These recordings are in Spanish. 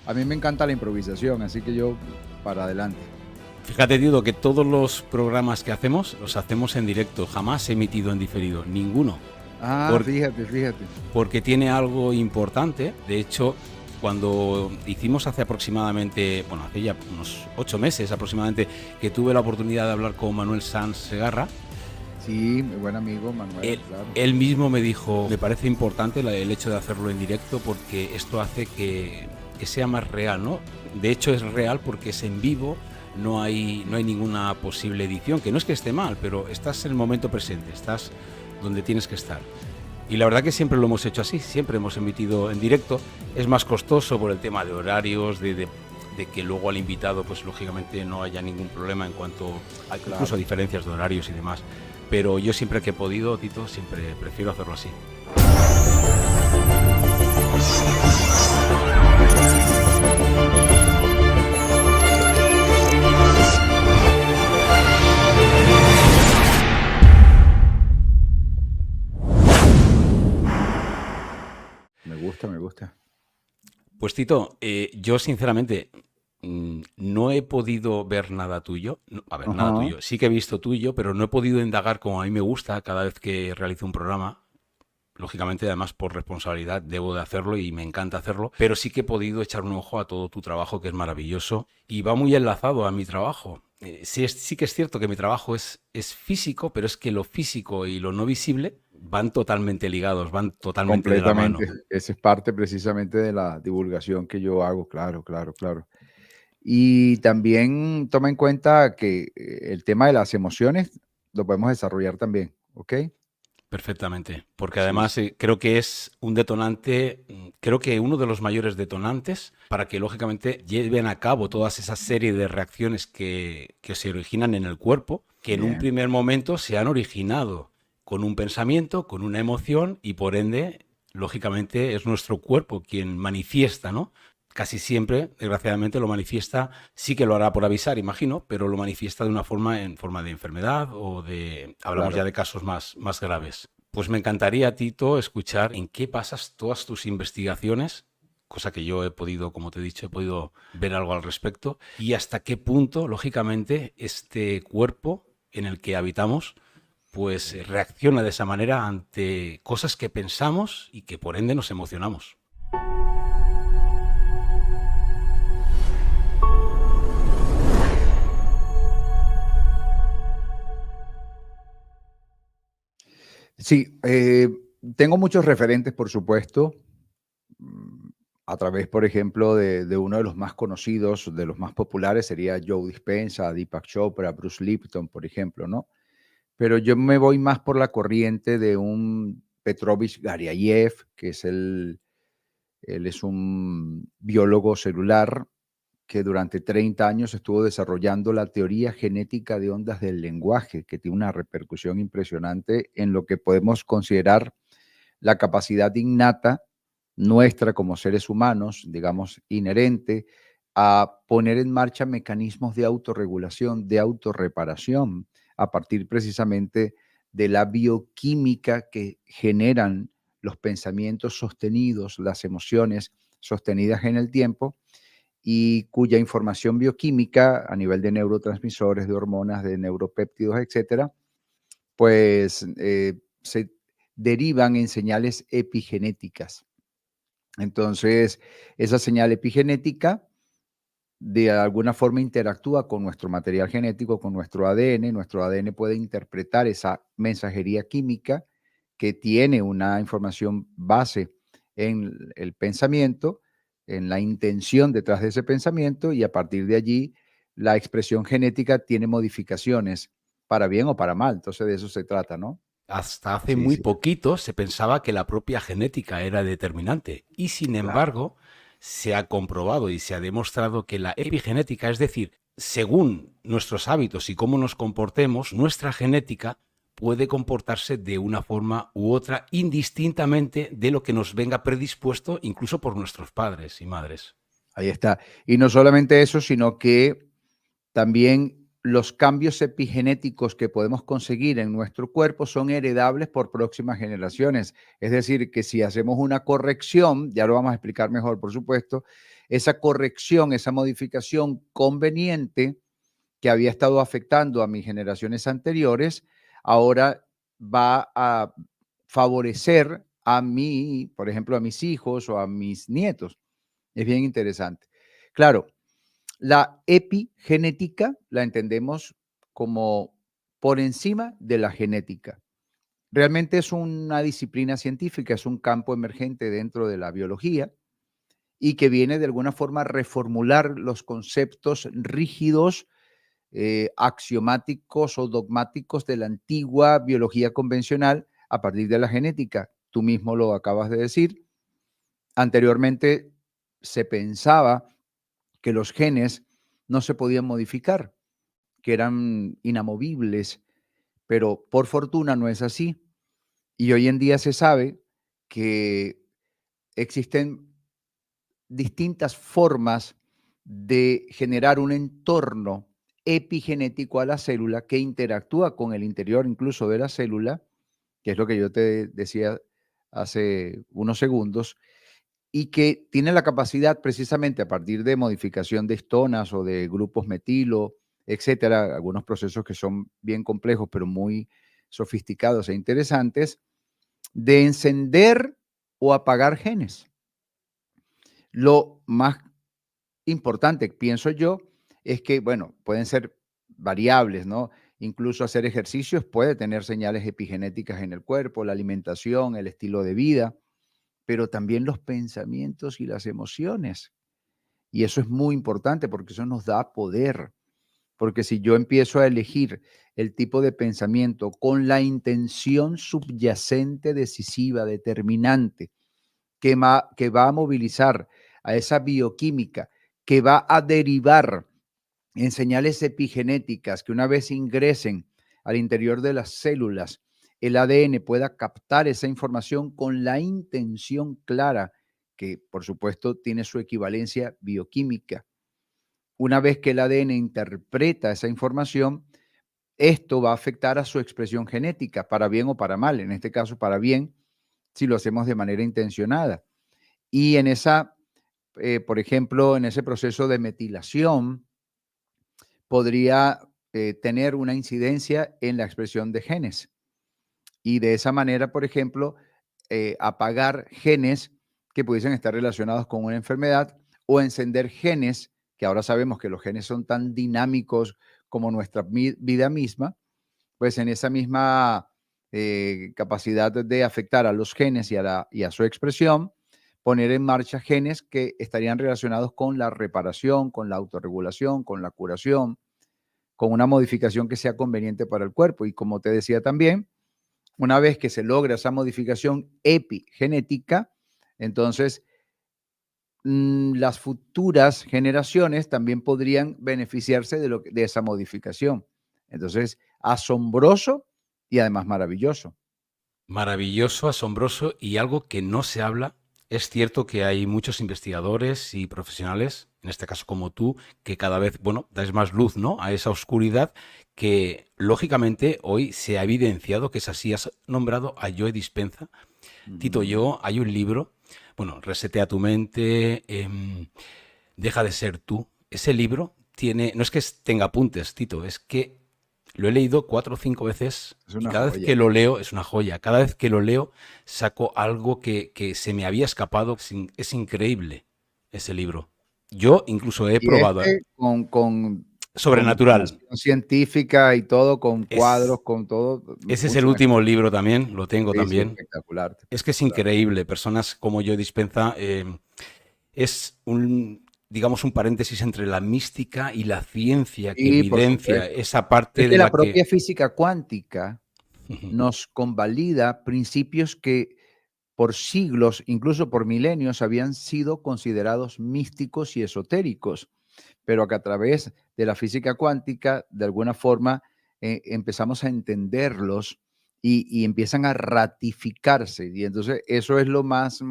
A mí me encanta la improvisación, así que yo para adelante. Fíjate, Tito, que todos los programas que hacemos los hacemos en directo, jamás emitido en diferido, ninguno. Ah, fíjate. Porque tiene algo importante. De hecho, cuando hicimos hace aproximadamente, hace ya unos 8 meses aproximadamente, que tuve la oportunidad de hablar con Manuel Sanz Segarra. Sí, mi buen amigo Manuel, claro. Él mismo me dijo, me parece importante el hecho de hacerlo en directo porque esto hace que sea más real, ¿no? De hecho es real porque es en vivo. No hay ninguna posible edición, que no es que esté mal, pero estás en el momento presente, estás donde tienes que estar. Y la verdad que siempre lo hemos hecho así, siempre hemos emitido en directo. Es más costoso por el tema de horarios, de que luego al invitado, pues lógicamente no haya ningún problema en cuanto a incluso a diferencias de horarios y demás. Pero yo siempre que he podido, Tito, siempre prefiero hacerlo así. Me gusta. Pues Tito, yo sinceramente no he podido ver nada tuyo. Nada tuyo. Sí que he visto tuyo, pero no he podido indagar como a mí me gusta cada vez que realizo un programa. Lógicamente, además, por responsabilidad debo de hacerlo y me encanta hacerlo, pero sí que he podido echar un ojo a todo tu trabajo, que es maravilloso y va muy enlazado a mi trabajo. Sí que es cierto que mi trabajo es físico, pero es que lo físico y lo no visible van totalmente ligados, van totalmente de la mano. Esa es parte precisamente de la divulgación que yo hago, claro. Y también toma en cuenta que el tema de las emociones lo podemos desarrollar también, ¿ok? Perfectamente, porque además creo que es un detonante, creo que uno de los mayores detonantes para que lógicamente lleven a cabo toda esa serie de reacciones que se originan en el cuerpo, que en un primer momento se han originado con un pensamiento, con una emoción y por ende, lógicamente, es nuestro cuerpo quien manifiesta, ¿no? Casi siempre, desgraciadamente, lo manifiesta, sí que lo hará por avisar, imagino, pero lo manifiesta de una forma, en forma de enfermedad o hablamos ya de casos más graves. Pues me encantaría, Tito, escuchar en qué basas todas tus investigaciones, cosa que yo he podido, como te he dicho, he podido ver algo al respecto, y hasta qué punto, lógicamente, este cuerpo en el que habitamos, pues reacciona de esa manera ante cosas que pensamos y que por ende nos emocionamos. Sí, tengo muchos referentes, por supuesto, a través, por ejemplo, de uno de los más conocidos, de los más populares, sería Joe Dispenza, Deepak Chopra, Bruce Lipton, por ejemplo, ¿no? Pero yo me voy más por la corriente de un Petrovich Garyayev, que es él es un biólogo celular que durante 30 años estuvo desarrollando la teoría genética de ondas del lenguaje, que tiene una repercusión impresionante en lo que podemos considerar la capacidad innata nuestra como seres humanos, digamos, inherente a poner en marcha mecanismos de autorregulación, de autorreparación, a partir precisamente de la bioquímica que generan los pensamientos sostenidos, las emociones sostenidas en el tiempo, y cuya información bioquímica a nivel de neurotransmisores, de hormonas, de neuropéptidos, etcétera, pues se derivan en señales epigenéticas. Entonces, esa señal epigenética de alguna forma interactúa con nuestro material genético, con nuestro ADN. Nuestro ADN puede interpretar esa mensajería química que tiene una información base en el pensamiento, en la intención detrás de ese pensamiento, y a partir de allí la expresión genética tiene modificaciones para bien o para mal. Entonces de eso se trata, ¿no? Hasta hace muy poquito se pensaba que la propia genética era determinante y sin embargo se ha comprobado y se ha demostrado que la epigenética, es decir, según nuestros hábitos y cómo nos comportemos, nuestra genética puede comportarse de una forma u otra indistintamente de lo que nos venga predispuesto incluso por nuestros padres y madres. Ahí está. Y no solamente eso, sino que también los cambios epigenéticos que podemos conseguir en nuestro cuerpo son heredables por próximas generaciones. Es decir, que si hacemos una corrección, ya lo vamos a explicar mejor, por supuesto, esa corrección, esa modificación conveniente que había estado afectando a mis generaciones anteriores, ahora va a favorecer a mí, por ejemplo, a mis hijos o a mis nietos. Es bien interesante. Claro, la epigenética la entendemos como por encima de la genética. Realmente es una disciplina científica, es un campo emergente dentro de la biología y que viene de alguna forma a reformular los conceptos rígidos, axiomáticos o dogmáticos de la antigua biología convencional a partir de la genética. Tú mismo lo acabas de decir. Anteriormente se pensaba que los genes no se podían modificar, que eran inamovibles, pero por fortuna no es así. Y hoy en día se sabe que existen distintas formas de generar un entorno epigenético a la célula que interactúa con el interior incluso de la célula, que es lo que yo te decía hace unos segundos, y que tiene la capacidad precisamente a partir de modificación de histonas o de grupos metilo, etcétera, algunos procesos que son bien complejos, pero muy sofisticados e interesantes, de encender o apagar genes. Lo más importante, pienso yo, es que, bueno, pueden ser variables, ¿no? Incluso hacer ejercicios puede tener señales epigenéticas en el cuerpo, la alimentación, el estilo de vida, pero también los pensamientos y las emociones. Y eso es muy importante porque eso nos da poder. Porque si yo empiezo a elegir el tipo de pensamiento con la intención subyacente, decisiva, determinante, que va a movilizar a esa bioquímica, que va a derivar en señales epigenéticas que una vez ingresen al interior de las células, el ADN pueda captar esa información con la intención clara, que por supuesto tiene su equivalencia bioquímica. Una vez que el ADN interpreta esa información, esto va a afectar a su expresión genética, para bien o para mal, en este caso para bien, si lo hacemos de manera intencionada. Y en esa, por ejemplo, en ese proceso de metilación, podría tener una incidencia en la expresión de genes. Y de esa manera, por ejemplo, apagar genes que pudiesen estar relacionados con una enfermedad o encender genes, que ahora sabemos que los genes son tan dinámicos como nuestra vida misma, pues en esa misma capacidad de afectar a los genes y a su expresión, poner en marcha genes que estarían relacionados con la reparación, con la autorregulación, con la curación, con una modificación que sea conveniente para el cuerpo. Y como te decía también, una vez que se logra esa modificación epigenética, entonces las futuras generaciones también podrían beneficiarse de esa modificación. Entonces, asombroso y además maravilloso. Maravilloso, asombroso y algo que no se habla. Es cierto que hay muchos investigadores y profesionales, en este caso como tú, que cada vez, bueno, dais más luz, ¿no?, a esa oscuridad que, lógicamente, hoy se ha evidenciado que es así. Has nombrado a Joe Dispenza. Tito, yo, hay un libro, bueno, Resetea tu mente, Deja de ser tú. Ese libro tiene, no es que tenga apuntes, Tito, es que lo he leído 4 o 5 veces Es y una cada vez joya. que lo leo es una joya. Cada vez que lo leo saco algo que se me había escapado. Es increíble ese libro. Yo incluso he Y probado, ¿eh? este con Sobrenatural. información científica y todo, con cuadros, Es, con todo, ese es el mucho último mejor. libro también, lo tengo Sí, sí, también. espectacular, Es que es espectacular. increíble. Personas como yo Dispenza es un, digamos, un paréntesis entre la mística y la ciencia que Sí, por evidencia supuesto. esa Es parte que de la la propia que... física cuántica nos convalida principios que por siglos, incluso por milenios, habían sido considerados místicos y esotéricos, pero que a través de la física cuántica, de alguna forma, empezamos a entenderlos y empiezan a ratificarse. Y entonces eso es lo más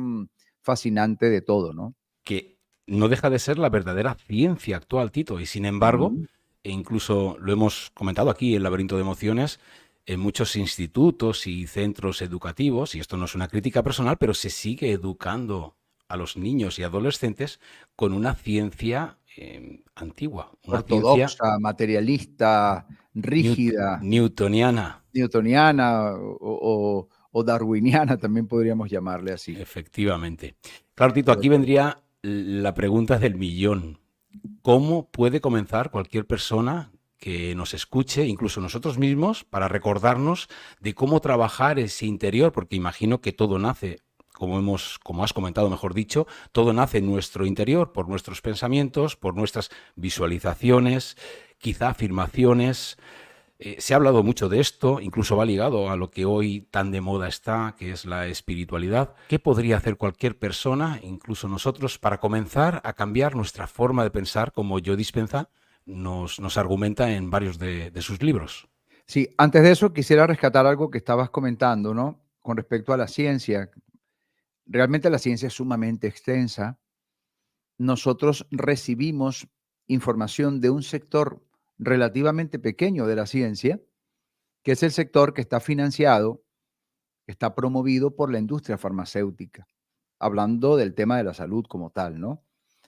fascinante de todo, ¿no? que no deja de ser la verdadera ciencia actual, Tito. Y sin embargo, Ujú. e incluso lo hemos comentado aquí en Laberinto de Emociones, en muchos institutos y centros educativos, y esto no es una crítica personal, pero se sigue educando a los niños y adolescentes con una ciencia antigua, una ciencia Ortodoxa, materialista, rígida, newtoniana. newtoniana o darwiniana, también podríamos llamarle así. Efectivamente. Claro, Tito, aquí vendría la pregunta del millón. ¿Cómo puede comenzar cualquier persona que nos escuche, incluso nosotros mismos, para recordarnos de cómo trabajar ese interior? Porque imagino que todo nace, como has comentado, mejor dicho, todo nace en nuestro interior, por nuestros pensamientos, por nuestras visualizaciones, quizá afirmaciones. Se ha hablado mucho de esto, incluso va ligado a lo que hoy tan de moda está, que es la espiritualidad. ¿Qué podría hacer cualquier persona, incluso nosotros, para comenzar a cambiar nuestra forma de pensar, como Joe Dispenza nos argumenta en varios de sus libros? Sí, antes de eso quisiera rescatar algo que estabas comentando, ¿no? Con respecto a la ciencia. Realmente la ciencia es sumamente extensa. Nosotros recibimos información de un sector relativamente pequeño de la ciencia, que es el sector que está financiado, está promovido por la industria farmacéutica, hablando del tema de la salud como tal, ¿no?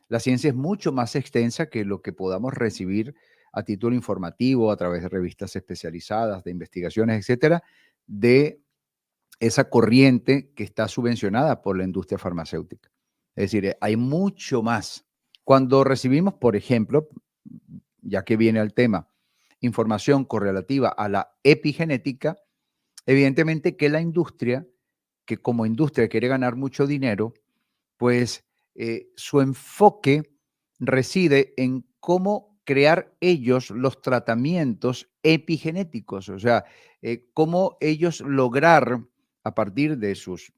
La ciencia es mucho más extensa que lo que podamos recibir a título informativo, a través de revistas especializadas, de investigaciones, etcétera, de esa corriente que está subvencionada por la industria farmacéutica. Es decir, hay mucho más. Cuando recibimos, por ejemplo, ya que viene al tema, información correlativa a la epigenética, evidentemente que la industria, que como industria quiere ganar mucho dinero, pues su enfoque reside en cómo crear ellos los tratamientos epigenéticos, o sea, cómo ellos lograr a partir de sus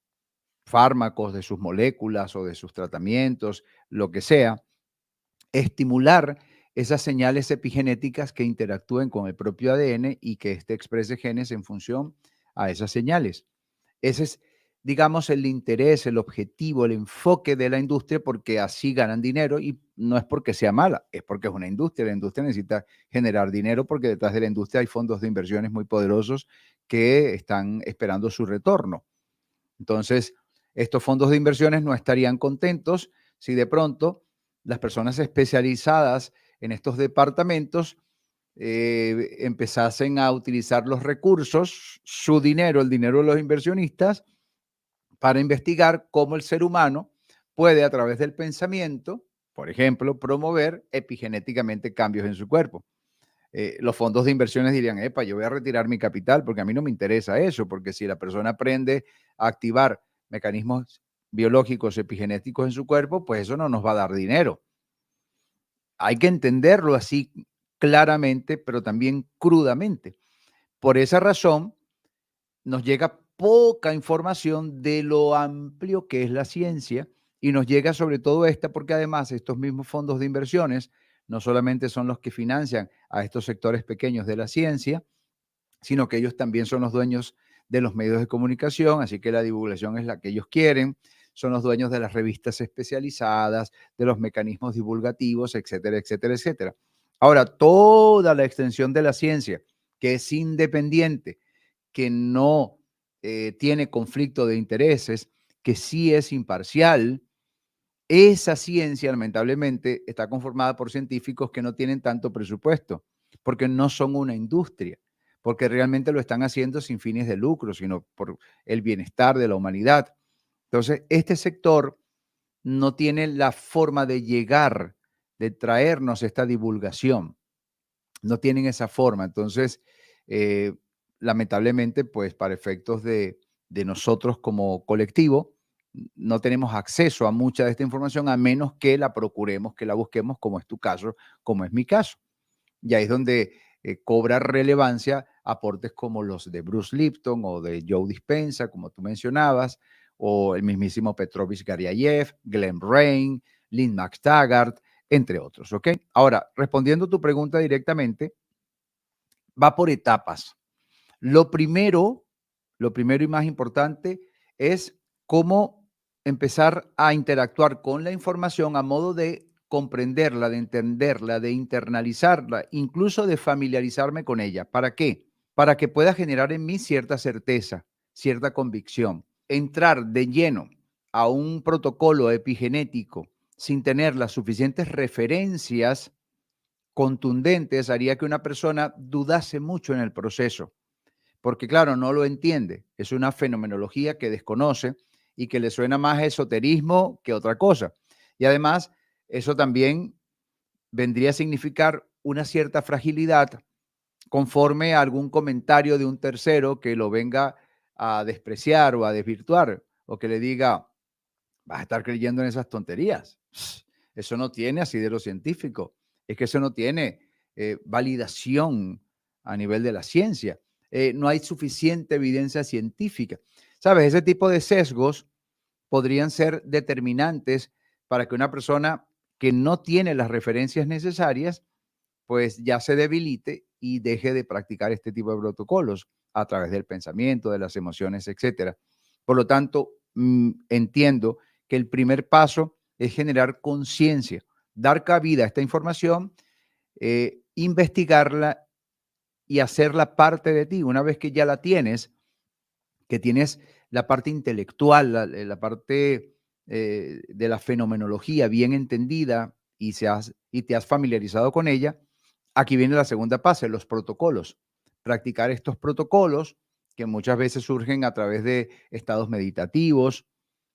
fármacos, de sus moléculas o de sus tratamientos, lo que sea, estimular esas señales epigenéticas que interactúen con el propio ADN y que éste exprese genes en función a esas señales. Ese es, digamos, el interés, el objetivo, el enfoque de la industria, porque así ganan dinero y no es porque sea mala, es porque es una industria. La industria necesita generar dinero porque detrás de la industria hay fondos de inversiones muy poderosos que están esperando su retorno. Entonces, estos fondos de inversiones no estarían contentos si de pronto las personas especializadas en estos departamentos empezasen a utilizar los recursos, su dinero, el dinero de los inversionistas, para investigar cómo el ser humano puede, a través del pensamiento, por ejemplo, promover epigenéticamente cambios en su cuerpo. Los fondos de inversiones dirían, epa, yo voy a retirar mi capital porque a mí no me interesa eso, porque si la persona aprende a activar mecanismos biológicos epigenéticos en su cuerpo, pues eso no nos va a dar dinero. Hay que entenderlo así claramente, pero también crudamente. Por esa razón, nos llega poca información de lo amplio que es la ciencia y nos llega sobre todo esta porque además estos mismos fondos de inversiones no solamente son los que financian a estos sectores pequeños de la ciencia, sino que ellos también son los dueños de los medios de comunicación, así que la divulgación es la que ellos quieren, son los dueños de las revistas especializadas, de los mecanismos divulgativos, etcétera, etcétera, etcétera. Ahora, toda la extensión de la ciencia, que es independiente, que no tiene conflicto de intereses, que sí es imparcial, esa ciencia lamentablemente está conformada por científicos que no tienen tanto presupuesto, porque no son una industria, porque realmente lo están haciendo sin fines de lucro, sino por el bienestar de la humanidad. Entonces, este sector no tiene la forma de llegar, de traernos esta divulgación. No tienen esa forma. Entonces, eh, lamentablemente, pues para efectos de nosotros como colectivo, no tenemos acceso a mucha de esta información a menos que la procuremos, que la busquemos, como es tu caso, como es mi caso. Y ahí es donde cobra relevancia aportes como los de Bruce Lipton o de Joe Dispenza, como tú mencionabas, o el mismísimo Petrovich Garyayev, Glenn Rain, Lynn McTaggart, entre otros, ¿ok? Ahora, respondiendo a tu pregunta directamente, va por etapas. Lo primero y más importante es cómo empezar a interactuar con la información a modo de comprenderla, de entenderla, de internalizarla, incluso de familiarizarme con ella. ¿Para qué? Para que pueda generar en mí cierta certeza, cierta convicción. Entrar de lleno a un protocolo epigenético sin tener las suficientes referencias contundentes haría que una persona dudase mucho en el proceso, porque claro, no lo entiende. Es una fenomenología que desconoce y que le suena más a esoterismo que otra cosa. Y además, eso también vendría a significar una cierta fragilidad conforme a algún comentario de un tercero que lo venga a despreciar o a desvirtuar, o que le diga, vas a estar creyendo en esas tonterías. Eso no tiene asidero científico. Es que eso no tiene validación a nivel de la ciencia. No hay suficiente evidencia científica. ¿Sabes? Ese tipo de sesgos podrían ser determinantes para que una persona que no tiene las referencias necesarias, pues ya se debilite y deje de practicar este tipo de protocolos a través del pensamiento, de las emociones, etcétera. Por lo tanto, entiendo que el primer paso es generar conciencia, dar cabida a esta información, investigarla y hacerla parte de ti. Una vez que ya la tienes, que tienes la parte intelectual, la parte de la fenomenología bien entendida y te has familiarizado con ella, aquí viene la segunda fase, los protocolos. Practicar estos protocolos que muchas veces surgen a través de estados meditativos,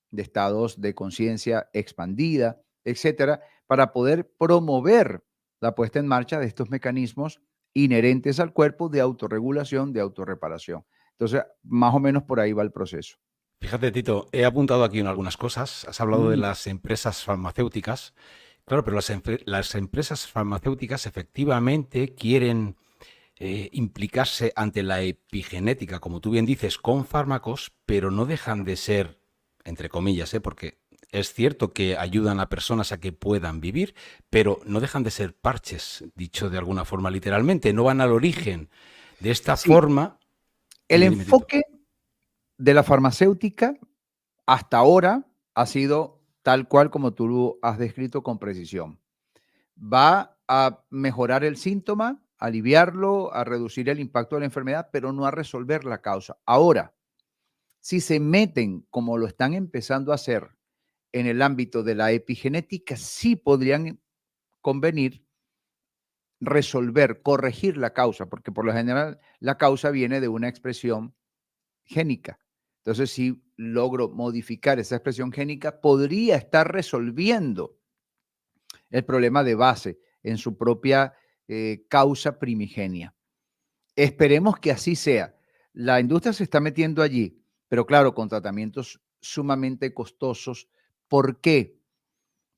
de estados de conciencia expandida, etcétera, para poder promover la puesta en marcha de estos mecanismos inherentes al cuerpo de autorregulación, de autorreparación. Entonces, más o menos por ahí va el proceso. Fíjate, Tito, he apuntado aquí en algunas cosas. Has hablado de Mm, las empresas farmacéuticas. Claro, pero las empresas farmacéuticas efectivamente quieren implicarse ante la epigenética, como tú bien dices, con fármacos, pero no dejan de ser, entre comillas, porque es cierto que ayudan a personas a que puedan vivir, pero no dejan de ser parches, dicho de alguna forma literalmente, no van al origen. De esta sí, forma, el dime, Tito. enfoque de la farmacéutica hasta ahora ha sido tal cual como tú lo has descrito con precisión. Va a mejorar el síntoma, aliviarlo, a reducir el impacto de la enfermedad, pero no a resolver la causa. Ahora, si se meten como lo están empezando a hacer en el ámbito de la epigenética, sí podrían convenir resolver, corregir la causa, porque por lo general la causa viene de una expresión génica. Entonces, si logro modificar esa expresión génica, podría estar resolviendo el problema de base en su propia causa primigenia. Esperemos que así sea. La industria se está metiendo allí, pero claro, con tratamientos sumamente costosos. ¿Por qué?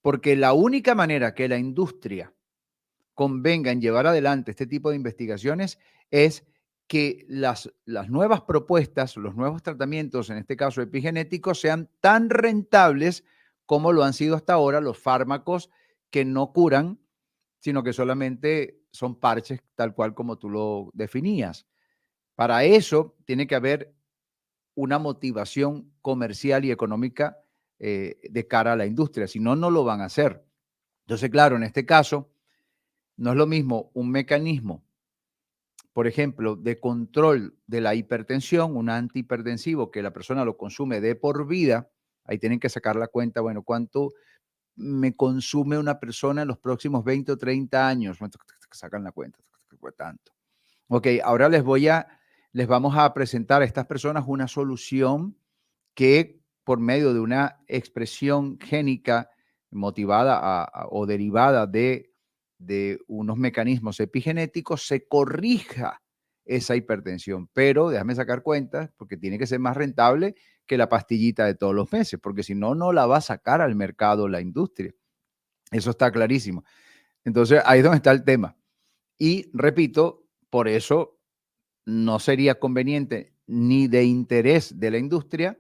Porque la única manera que la industria convenga en llevar adelante este tipo de investigaciones es que las nuevas propuestas, los nuevos tratamientos, en este caso epigenéticos, sean tan rentables como lo han sido hasta ahora los fármacos que no curan, sino que solamente son parches tal cual como tú lo definías. Para eso tiene que haber una motivación comercial y económica de cara a la industria, si no, no lo van a hacer. Entonces, claro, en este caso, no es lo mismo un mecanismo, por ejemplo, de control de la hipertensión, un antihipertensivo que la persona lo consume de por vida. Ahí tienen que sacar la cuenta, bueno, ¿cuánto me consume una persona en los próximos 20 o 30 años? Sacan la cuenta, tanto. Ok, ahora les vamos a presentar a estas personas una solución que por medio de una expresión génica motivada o derivada de unos mecanismos epigenéticos se corrija esa hipertensión. Pero déjame sacar cuentas porque tiene que ser más rentable que la pastillita de todos los meses, porque si no, no la va a sacar al mercado la industria. Eso está clarísimo. Entonces, ahí es donde está el tema. Y repito, por eso no sería conveniente ni de interés de la industria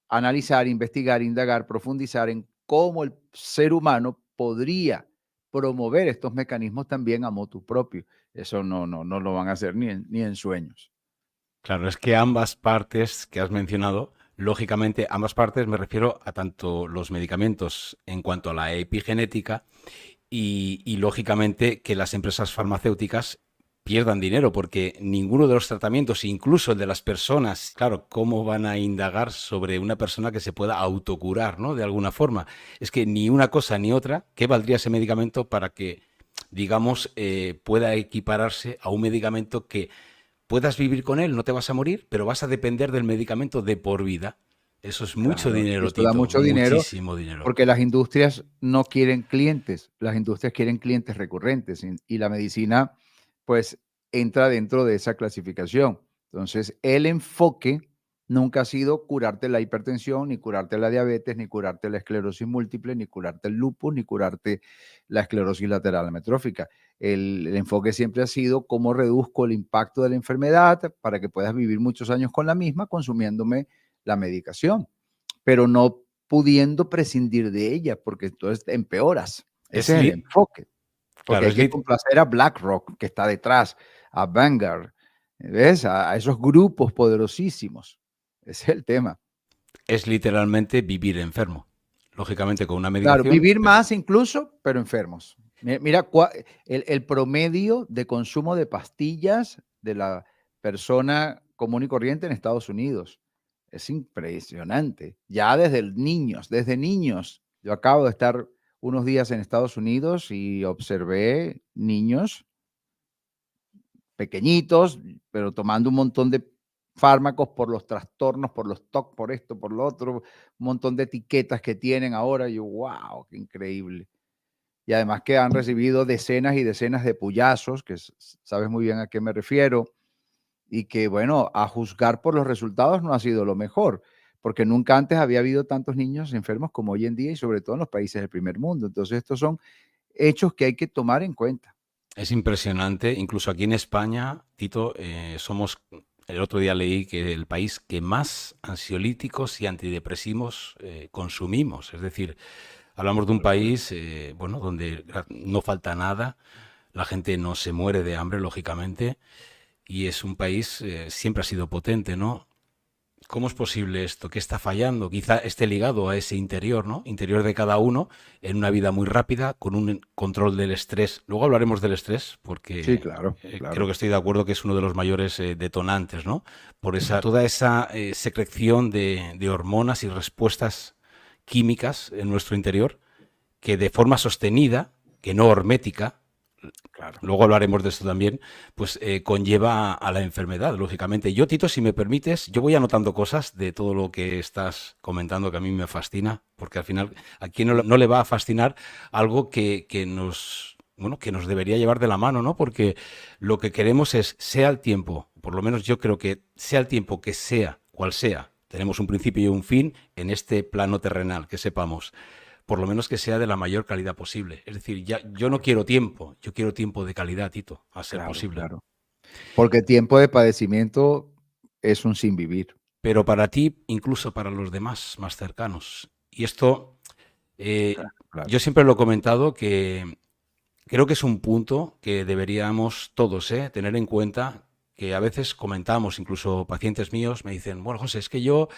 analizar, investigar, indagar, profundizar en cómo el ser humano podría promover estos mecanismos también a motu propio. Eso no lo van a hacer ni en sueños. Claro, es que ambas partes que has mencionado lógicamente, ambas partes me refiero a tanto los medicamentos en cuanto a la epigenética y lógicamente que las empresas farmacéuticas pierdan dinero porque ninguno de los tratamientos, incluso el de las personas, claro, ¿cómo van a indagar sobre una persona que se pueda autocurar, ¿no? De alguna forma. Es que ni una cosa ni otra, ¿qué valdría ese medicamento para que, digamos, pueda equipararse a un medicamento que puedas vivir con él, no te vas a morir, pero vas a depender del medicamento de por vida? Eso es mucho Claro, y dinero, eso da Tito, mucho dinero muchísimo dinero. porque las industrias no quieren clientes, las industrias quieren clientes recurrentes y la medicina pues entra dentro de esa clasificación. Entonces, el enfoque nunca ha sido curarte la hipertensión, ni curarte la diabetes, ni curarte la esclerosis múltiple, ni curarte el lupus, ni curarte la esclerosis lateral amiotrófica. El enfoque siempre ha sido cómo reduzco el impacto de la enfermedad para que puedas vivir muchos años con la misma consumiéndome la medicación, pero no pudiendo prescindir de ella, porque entonces empeoras. Es Ese es el enfoque, porque claro, hay que complacer a BlackRock, que está detrás, a Vanguard, ¿ves? A esos grupos poderosísimos. Ese es el tema. es literalmente vivir enfermo. Lógicamente con una Claro, medicación, vivir pero más incluso, pero enfermos. Mira, el promedio de consumo de pastillas de la persona común y corriente en Estados Unidos es impresionante. Ya desde niños. Yo acabo de estar unos días en Estados Unidos y observé niños pequeñitos, pero tomando un montón de fármacos por los trastornos, por los TOC, por esto, por lo otro, un montón de etiquetas que tienen ahora. Y yo, wow, qué increíble. Y además que han recibido decenas y decenas de puyazos, que sabes muy bien a qué me refiero, y que, bueno, a juzgar por los resultados no ha sido lo mejor, porque nunca antes había habido tantos niños enfermos como hoy en día y sobre todo en los países del primer mundo. Entonces, estos son hechos que hay que tomar en cuenta. es impresionante. Incluso aquí en España, Tito, somos, el otro día leí que el país que más ansiolíticos y antidepresivos consumimos. Es decir, hablamos de un país, bueno, donde no falta nada, la gente no se muere de hambre, lógicamente, y es un país, siempre ha sido potente, ¿no? ¿Cómo es posible esto? ¿Qué está fallando? Quizá esté ligado a ese interior, ¿no? Interior de cada uno, en una vida muy rápida, con un control del estrés. Luego hablaremos del estrés, Sí, porque claro, creo claro. que estoy de acuerdo que es uno de los mayores detonantes, ¿no? Por esa, toda esa secreción de hormonas y respuestas químicas en nuestro interior, que de forma sostenida, que no hormética, Claro. luego hablaremos de esto también, pues conlleva a la enfermedad, lógicamente. Yo, Tito, si me permites, yo voy anotando cosas de todo lo que estás comentando que a mí me fascina, porque al final a quién no le va a fascinar algo que nos, bueno, que nos debería llevar de la mano, ¿no? Porque lo que queremos es, sea el tiempo, por lo menos yo creo que sea el tiempo que sea, cual sea, tenemos un principio y un fin en este plano terrenal, que sepamos por lo menos que sea de la mayor calidad posible. Es decir, ya, yo no quiero tiempo, yo quiero tiempo de calidad, Tito, a ser Claro, posible. claro. Porque tiempo de padecimiento es un sin vivir. Pero para ti, incluso para los demás más cercanos. Y esto, Claro. yo siempre lo he comentado que creo que es un punto que deberíamos todos tener en cuenta, que a veces comentamos, incluso pacientes míos me dicen, bueno, José, es que yo,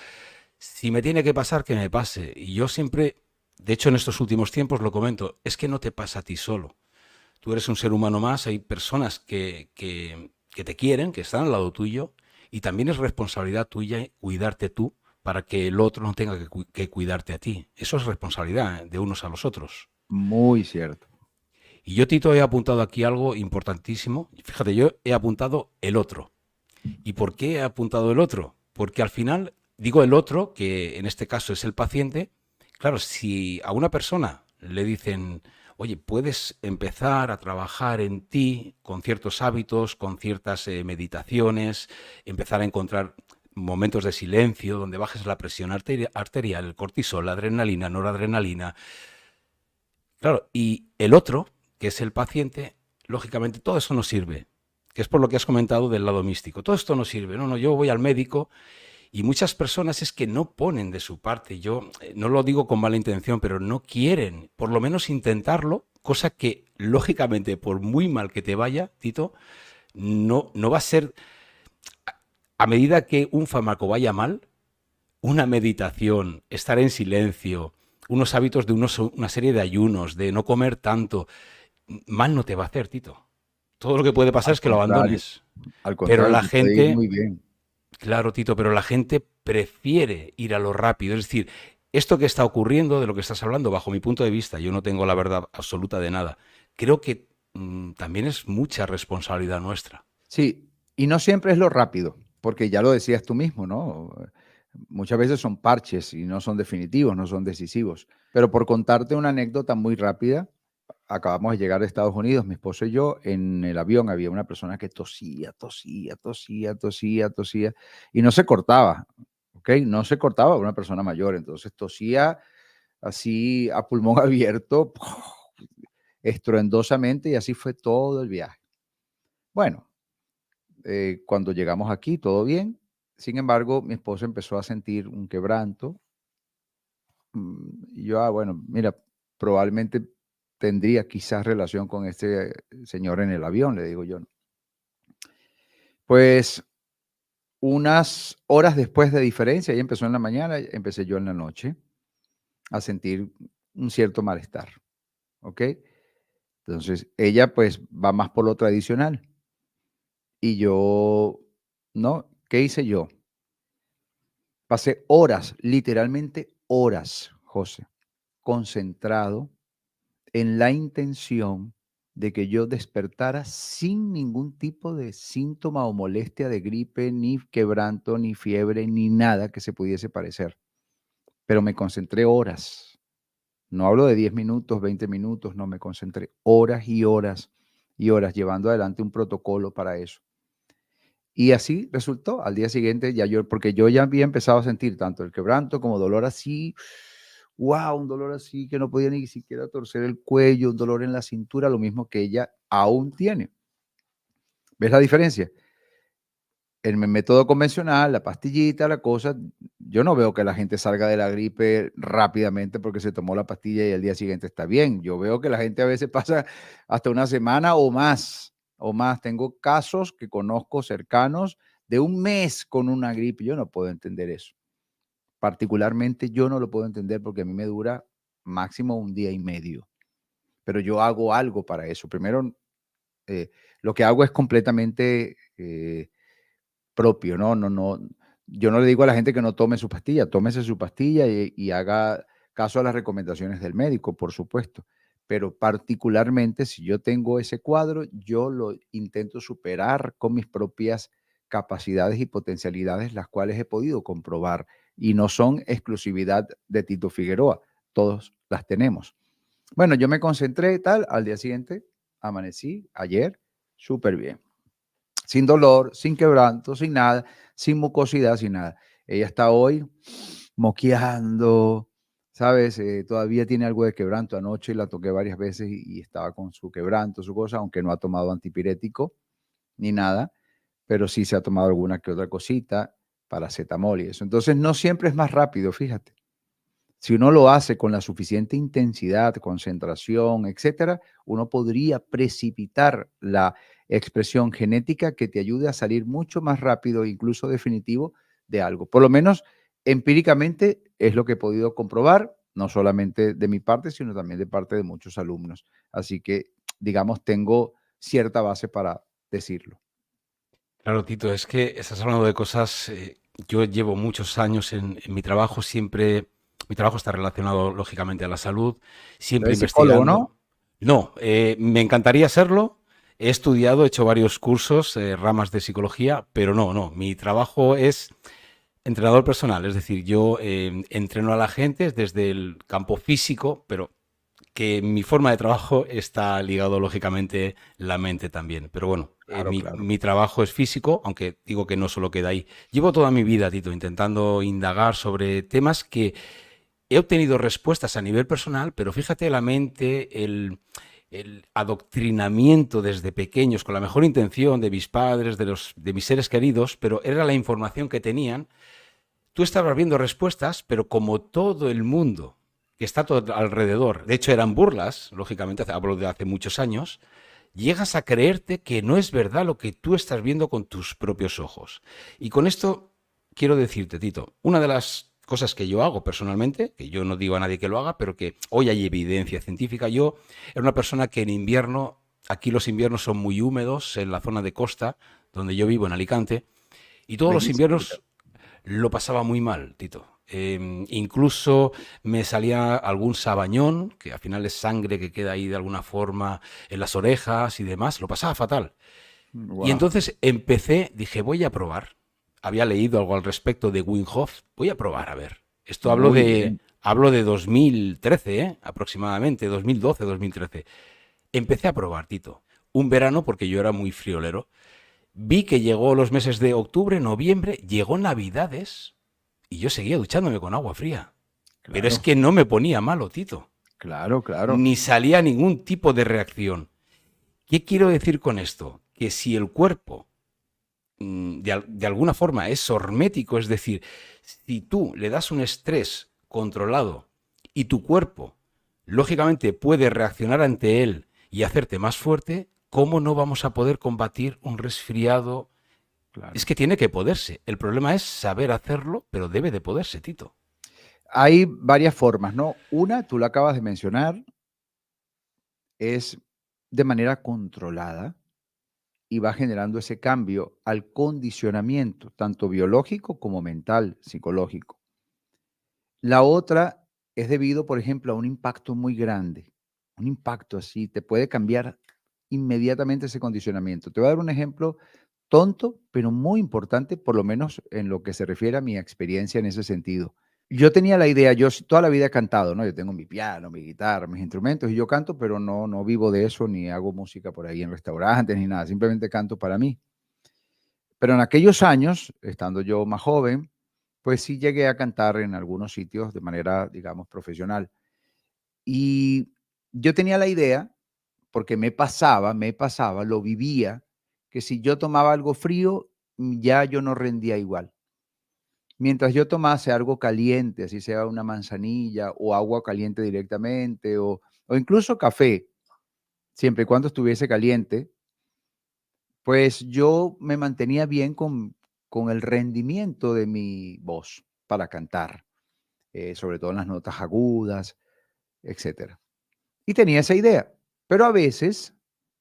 si me tiene que pasar, que me pase. Y yo siempre, de hecho en estos últimos tiempos lo comento, es que no te pasa a ti solo. Tú eres un ser humano más, hay personas que te quieren, que están al lado tuyo, y también es responsabilidad tuya cuidarte tú para que el otro no tenga que cuidarte a ti. Eso es responsabilidad de unos a los otros. Muy cierto. Y yo, Tito, he apuntado aquí algo importantísimo. Fíjate, yo he apuntado el otro. ¿Y por qué he apuntado el otro? Porque al final, digo el otro, que en este caso es el paciente. Claro, si a una persona le dicen, oye, puedes empezar a trabajar en ti con ciertos hábitos, con ciertas meditaciones, empezar a encontrar momentos de silencio donde bajes la presión arterial, el cortisol, la adrenalina, noradrenalina. Claro, y el otro, que es el paciente, lógicamente todo eso no sirve, que es por lo que has comentado del lado místico. Todo esto no sirve. No, no, yo voy al médico y muchas personas es que no ponen de su parte. Yo no lo digo con mala intención, pero no quieren por lo menos intentarlo, cosa que lógicamente por muy mal que te vaya, Tito, no va a ser a medida que un fármaco vaya mal, una meditación, estar en silencio, unos hábitos de una serie de ayunos, de no comer tanto, mal no te va a hacer, Tito. Todo lo que puede pasar Al es que lo contrario, abandones. al Pero contrario, la te puede ir gente, muy bien. claro, Tito, pero la gente prefiere ir a lo rápido. Es decir, esto que está ocurriendo, de lo que estás hablando, bajo mi punto de vista, yo no tengo la verdad absoluta de nada. Creo que también es mucha responsabilidad nuestra. Sí, y no siempre es lo rápido, porque ya lo decías tú mismo, ¿no? Muchas veces son parches y no son definitivos, no son decisivos. Pero por contarte una anécdota muy rápida, acabamos de llegar de Estados Unidos, mi esposo y yo, en el avión había una persona que tosía, tosía, tosía, tosía, tosía, y no se cortaba, ¿ok? No se cortaba, una persona mayor, entonces tosía así a pulmón abierto, estruendosamente, y así fue todo el viaje. Bueno, cuando llegamos aquí, todo bien. Sin embargo, mi esposa empezó a sentir un quebranto. Y yo, bueno, mira, probablemente tendría quizás relación con este señor en el avión, le digo yo, ¿no? Pues unas horas después de diferencia, ella empezó en la mañana, empecé yo en la noche a sentir un cierto malestar, ¿ok? Entonces, ella pues va más por lo tradicional y yo, ¿no? ¿Qué hice yo? Pasé horas, literalmente horas, José, concentrado en la intención de que yo despertara sin ningún tipo de síntoma o molestia de gripe, ni quebranto, ni fiebre, ni nada que se pudiese parecer. Pero me concentré horas. No hablo de 10 minutos, 20 minutos, no, me concentré horas y horas y horas llevando adelante un protocolo para eso. Y así resultó. Al día siguiente ya yo, porque yo ya había empezado a sentir tanto el quebranto como dolor así, wow, un dolor así que no podía ni siquiera torcer el cuello, un dolor en la cintura, lo mismo que ella aún tiene. ¿Ves la diferencia? El método convencional, la pastillita, la cosa, yo no veo que la gente salga de la gripe rápidamente porque se tomó la pastilla y al día siguiente está bien. Yo veo que la gente a veces pasa hasta una semana o más, o más. Tengo casos que conozco cercanos de un mes con una gripe. Yo no puedo entender eso. Particularmente yo no lo puedo entender porque a mí me dura máximo un día y medio. Pero yo hago algo para eso. Primero, lo que hago es completamente propio, ¿no? Yo no le digo a la gente que no tome su pastilla, tómese su pastilla y haga caso a las recomendaciones del médico, por supuesto. Pero particularmente si yo tengo ese cuadro, yo lo intento superar con mis propias capacidades y potencialidades, las cuales he podido comprobar y no son exclusividad de Tito Figueroa, todos las tenemos. Bueno, yo me concentré tal, al día siguiente amanecí, ayer, súper bien, sin dolor, sin quebranto, sin nada, sin mucosidad, sin nada. Ella está hoy moqueando, ¿sabes? Todavía tiene algo de quebranto. Anoche la toqué varias veces y estaba con su quebranto, su cosa, aunque no ha tomado antipirético ni nada, pero sí se ha tomado alguna que otra cosita, paracetamol y eso. Entonces, no siempre es más rápido, fíjate. Si uno lo hace con la suficiente intensidad, concentración, etcétera, uno podría precipitar la expresión genética que te ayude a salir mucho más rápido, incluso definitivo, de algo. Por lo menos empíricamente es lo que he podido comprobar, no solamente de mi parte, sino también de parte de muchos alumnos. Así que, digamos, tengo cierta base para decirlo. Claro, Tito, es que estás hablando de cosas. Yo llevo muchos años en mi trabajo, siempre. Mi trabajo está relacionado, lógicamente, a la salud, siempre Eres psicólogo, ¿no? investigando. No, me encantaría serlo. He estudiado, he hecho varios cursos, ramas de psicología, pero no, no. Mi trabajo es entrenador personal, es decir, yo entreno a la gente desde el campo físico, pero que mi forma de trabajo está ligado lógicamente la mente también. Pero bueno, Claro, claro. mi trabajo es físico, aunque digo que no solo queda ahí. Llevo toda mi vida, Tito, intentando indagar sobre temas que he obtenido respuestas a nivel personal, pero fíjate la mente, el adoctrinamiento desde pequeños con la mejor intención de mis padres, de mis seres queridos, pero era la información que tenían. Tú estabas viendo respuestas, pero como todo el mundo que está todo alrededor, de hecho eran burlas, lógicamente, hablo de hace muchos años, llegas a creerte que no es verdad lo que tú estás viendo con tus propios ojos. Y con esto quiero decirte, Tito, una de las cosas que yo hago personalmente, que yo no digo a nadie que lo haga, pero que hoy hay evidencia científica. Yo era una persona que en invierno, aquí los inviernos son muy húmedos en la zona de costa, donde yo vivo en Alicante, y todos los Bellísimo. inviernos lo pasaba muy mal, Tito. Incluso me salía algún sabañón, que al final es sangre que queda ahí de alguna forma en las orejas y demás, lo pasaba fatal. Y Wow. entonces empecé, dije, voy a probar. Había leído algo al respecto de Wim Hof, voy a probar a ver. Esto Muy bien. hablo de 2013, aproximadamente, 2012, 2013. Empecé a probar, Tito. Un verano, porque yo era muy friolero. Vi que llegó los meses de octubre, noviembre, llegó Navidades y yo seguía duchándome con agua fría. Pero es Claro, que no me ponía malo, Tito. claro, claro. Ni salía ningún tipo de reacción. ¿Qué quiero decir con esto? Que si el cuerpo de alguna forma es hormético, es decir, si tú le das un estrés controlado y tu cuerpo, lógicamente, puede reaccionar ante él y hacerte más fuerte, ¿cómo no vamos a poder combatir un resfriado? Es Claro. que tiene que poderse. El problema es saber hacerlo, pero debe de poderse, Tito. Hay varias formas, ¿no? Una, tú la acabas de mencionar, es de manera controlada y va generando ese cambio al condicionamiento, tanto biológico como mental, psicológico. La otra es debido, por ejemplo, a un impacto muy grande. Un impacto así te puede cambiar inmediatamente ese condicionamiento. Te voy a dar un ejemplo tonto, pero muy importante, por lo menos en lo que se refiere a mi experiencia en ese sentido. Yo tenía la idea, toda la vida he cantado, ¿no? Yo tengo mi piano, mi guitarra, mis instrumentos y yo canto, pero no vivo de eso, ni hago música por ahí en restaurantes, ni nada, simplemente canto para mí. Pero en aquellos años, estando yo más joven, pues sí llegué a cantar en algunos sitios de manera, digamos, profesional. Y yo tenía la idea, porque me pasaba, lo vivía, que si yo tomaba algo frío, ya yo no rendía igual. Mientras yo tomase algo caliente, así sea una manzanilla o agua caliente directamente o incluso café, siempre y cuando estuviese caliente, pues yo me mantenía bien con el rendimiento de mi voz para cantar, sobre todo en las notas agudas, etcétera. Y tenía esa idea, pero a veces,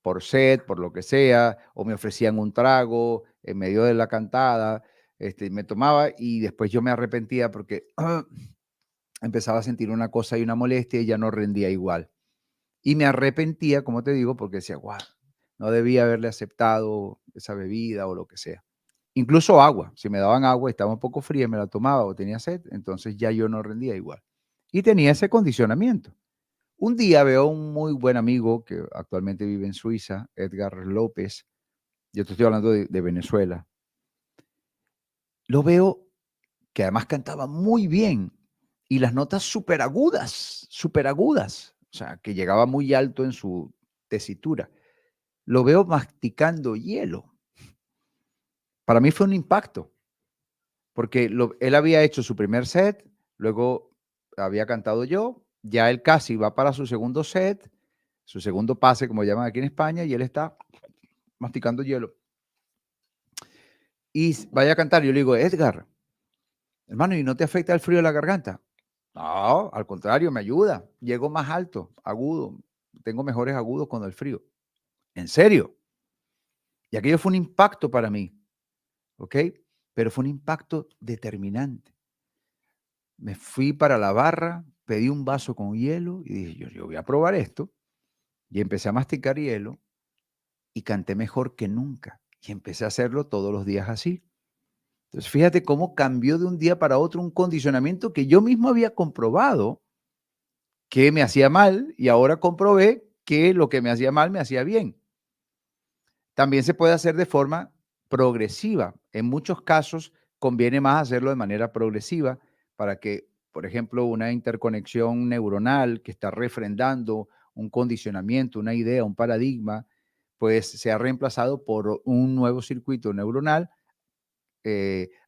por sed, por lo que sea, o me ofrecían un trago en medio de la cantada, me tomaba y después yo me arrepentía porque empezaba a sentir una cosa y una molestia y ya no rendía igual. Y me arrepentía, como te digo, porque decía, guau, no debía haberle aceptado esa bebida o lo que sea. Incluso agua, si me daban agua y estaba un poco fría, me la tomaba o tenía sed, entonces ya yo no rendía igual. Y tenía ese condicionamiento. Un día veo a un muy buen amigo que actualmente vive en Suiza, Edgar López, yo te estoy hablando de Venezuela. Lo veo que además cantaba muy bien y las notas súper agudas, o sea, que llegaba muy alto en su tesitura. Lo veo masticando hielo. Para mí fue un impacto, porque él había hecho su primer set, luego había cantado yo, ya él casi va para su segundo set, su segundo pase, como llaman aquí en España, y él está masticando hielo. Y vaya a cantar, yo le digo, Edgar, hermano, ¿y no te afecta el frío de la garganta? No, al contrario, me ayuda. Llego más alto, agudo. Tengo mejores agudos con el frío. ¿En serio? Y aquello fue un impacto para mí, ¿ok? Pero fue un impacto determinante. Me fui para la barra, pedí un vaso con hielo y dije, yo voy a probar esto. Y empecé a masticar hielo y canté mejor que nunca. Y empecé a hacerlo todos los días así. Entonces, fíjate cómo cambió de un día para otro un condicionamiento que yo mismo había comprobado que me hacía mal y ahora comprobé que lo que me hacía mal me hacía bien. También se puede hacer de forma progresiva. En muchos casos conviene más hacerlo de manera progresiva para que, por ejemplo, una interconexión neuronal que está refrendando un condicionamiento, una idea, un paradigma, pues sea reemplazado por un nuevo circuito neuronal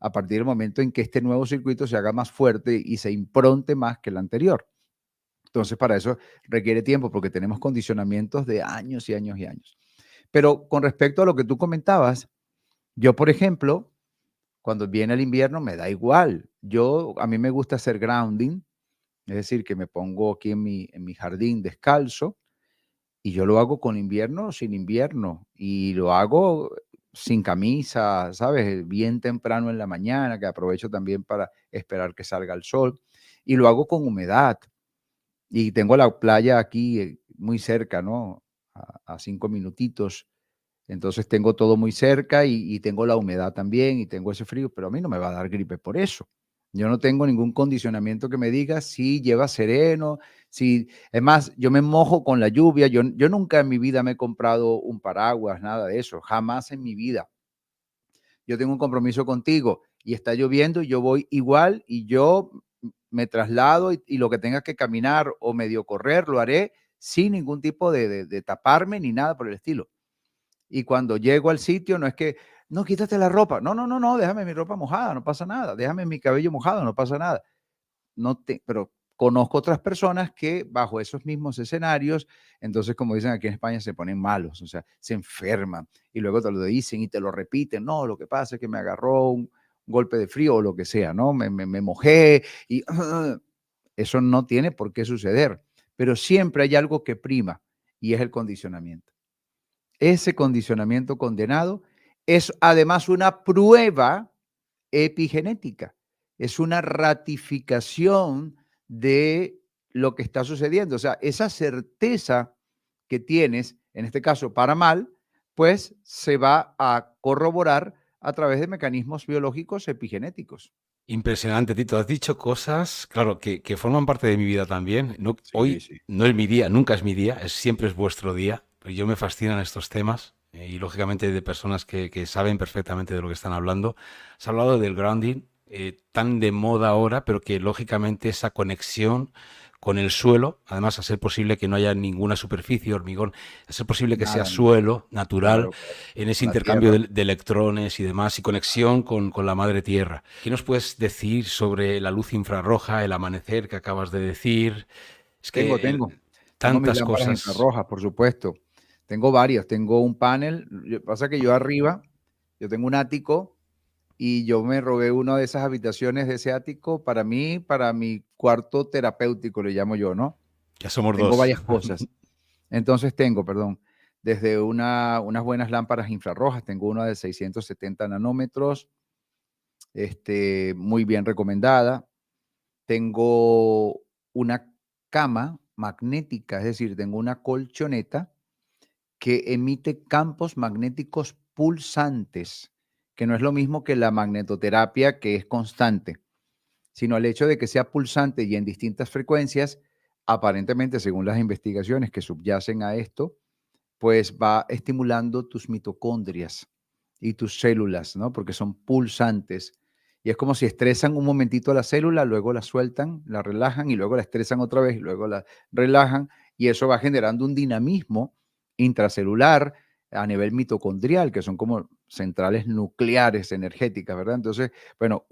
a partir del momento en que este nuevo circuito se haga más fuerte y se impronte más que el anterior. Entonces, para eso requiere tiempo porque tenemos condicionamientos de años y años y años. Pero con respecto a lo que tú comentabas, yo, por ejemplo, Cuando viene el invierno me da igual. A mí me gusta hacer grounding, es decir, que me pongo aquí en mi jardín descalzo y yo lo hago con invierno o sin invierno y lo hago sin camisa, ¿sabes? Bien temprano en la mañana, que aprovecho también para esperar que salga el sol y lo hago con humedad. Y tengo la playa aquí muy cerca, ¿no? A 5 minutitos. Entonces tengo todo muy cerca y tengo la humedad también y tengo ese frío, pero a mí no me va a dar gripe por eso. Yo no tengo ningún condicionamiento que me diga si lleva sereno, si... Es más, yo me mojo con la lluvia. Yo nunca en mi vida me he comprado un paraguas, nada de eso, jamás en mi vida. Yo tengo un compromiso contigo y está lloviendo y yo voy igual y yo me traslado y lo que tenga que caminar o medio correr lo haré sin ningún tipo de taparme ni nada por el estilo. Y cuando llego al sitio, no es que, no, quítate la ropa. No, no, no, no, déjame mi ropa mojada, no pasa nada. Déjame mi cabello mojado, no pasa nada. Pero conozco otras personas que bajo esos mismos escenarios, entonces, como dicen aquí en España, se ponen malos, o sea, se enferman y luego te lo dicen y te lo repiten. No, lo que pasa es que me agarró un golpe de frío o lo que sea, ¿no? Me mojé y eso no tiene por qué suceder, pero siempre hay algo que prima y es el condicionamiento. Ese condicionamiento condenado es además una prueba epigenética, es una ratificación de lo que está sucediendo. O sea, esa certeza que tienes, en este caso para mal, pues se va a corroborar a través de mecanismos biológicos epigenéticos. Impresionante, Tito. Has dicho cosas, claro, que forman parte de mi vida también. No, Sí, hoy sí. no es mi día, nunca es mi día, siempre es vuestro día. Pero yo me fascinan estos temas y lógicamente de personas que saben perfectamente de lo que están hablando. Has hablado del grounding, tan de moda ahora, pero que lógicamente esa conexión con el suelo, además a ser posible que no haya ninguna superficie, hormigón, a ser posible que sea Nada, nada. suelo natural Claro, claro. en ese Con la intercambio tierra. de electrones y demás, y conexión con la madre tierra. ¿Qué nos puedes decir sobre la luz infrarroja, el amanecer que acabas de decir? Es Tengo, que tengo. Tengo mis tantas lámparas cosas. infrarrojas, por supuesto. Tengo varias. Tengo un panel. Pasa que yo arriba, yo tengo un ático y yo me robé una de esas habitaciones de ese ático para mí, para mi cuarto terapéutico, le llamo yo, ¿no? Ya somos Tengo dos. varias cosas. Entonces tengo, perdón, desde unas buenas lámparas infrarrojas. Tengo una de 670 nanómetros, muy bien recomendada. Tengo una cama magnética, es decir, tengo una colchoneta que emite campos magnéticos pulsantes, que no es lo mismo que la magnetoterapia, que es constante, sino el hecho de que sea pulsante y en distintas frecuencias, aparentemente, según las investigaciones que subyacen a esto, pues va estimulando tus mitocondrias y tus células, ¿no? Porque son pulsantes. Y es como si estresan un momentito a la célula, luego la sueltan, la relajan y luego la estresan otra vez y luego la relajan. Y eso va generando un dinamismo intracelular a nivel mitocondrial, que son como centrales nucleares energéticas, ¿verdad? Entonces, bueno,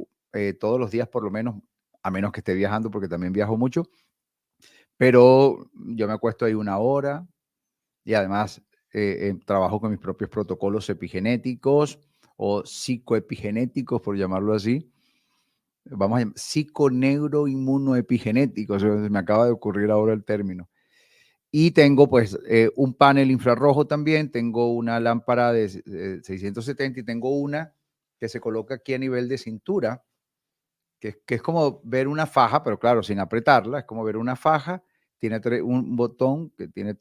todos los días por lo menos, a menos que esté viajando, porque también viajo mucho, pero yo me acuesto ahí una hora, y además trabajo con mis propios protocolos epigenéticos o psicoepigenéticos, por llamarlo así. Vamos a llamar psiconeuroinmunoepigenéticos, me acaba de ocurrir ahora el término. Y tengo pues un panel infrarrojo también, tengo una lámpara de 670 y tengo una que se coloca aquí a nivel de cintura, que es como ver una faja, pero claro, sin apretarla, es como ver una faja, tiene un botón que tiene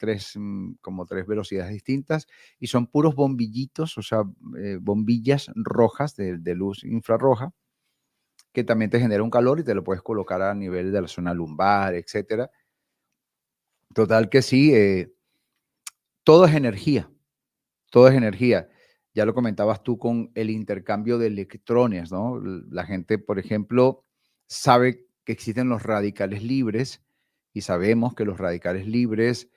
como tres velocidades distintas y son puros bombillitos, o sea, bombillas rojas de luz infrarroja, que también te genera un calor y te lo puedes colocar a nivel de la zona lumbar, etcétera. Total que sí, todo es energía, todo es energía. Ya lo comentabas tú con el intercambio de electrones, ¿no? La gente, por ejemplo, sabe que existen los radicales libres y sabemos que los radicales libres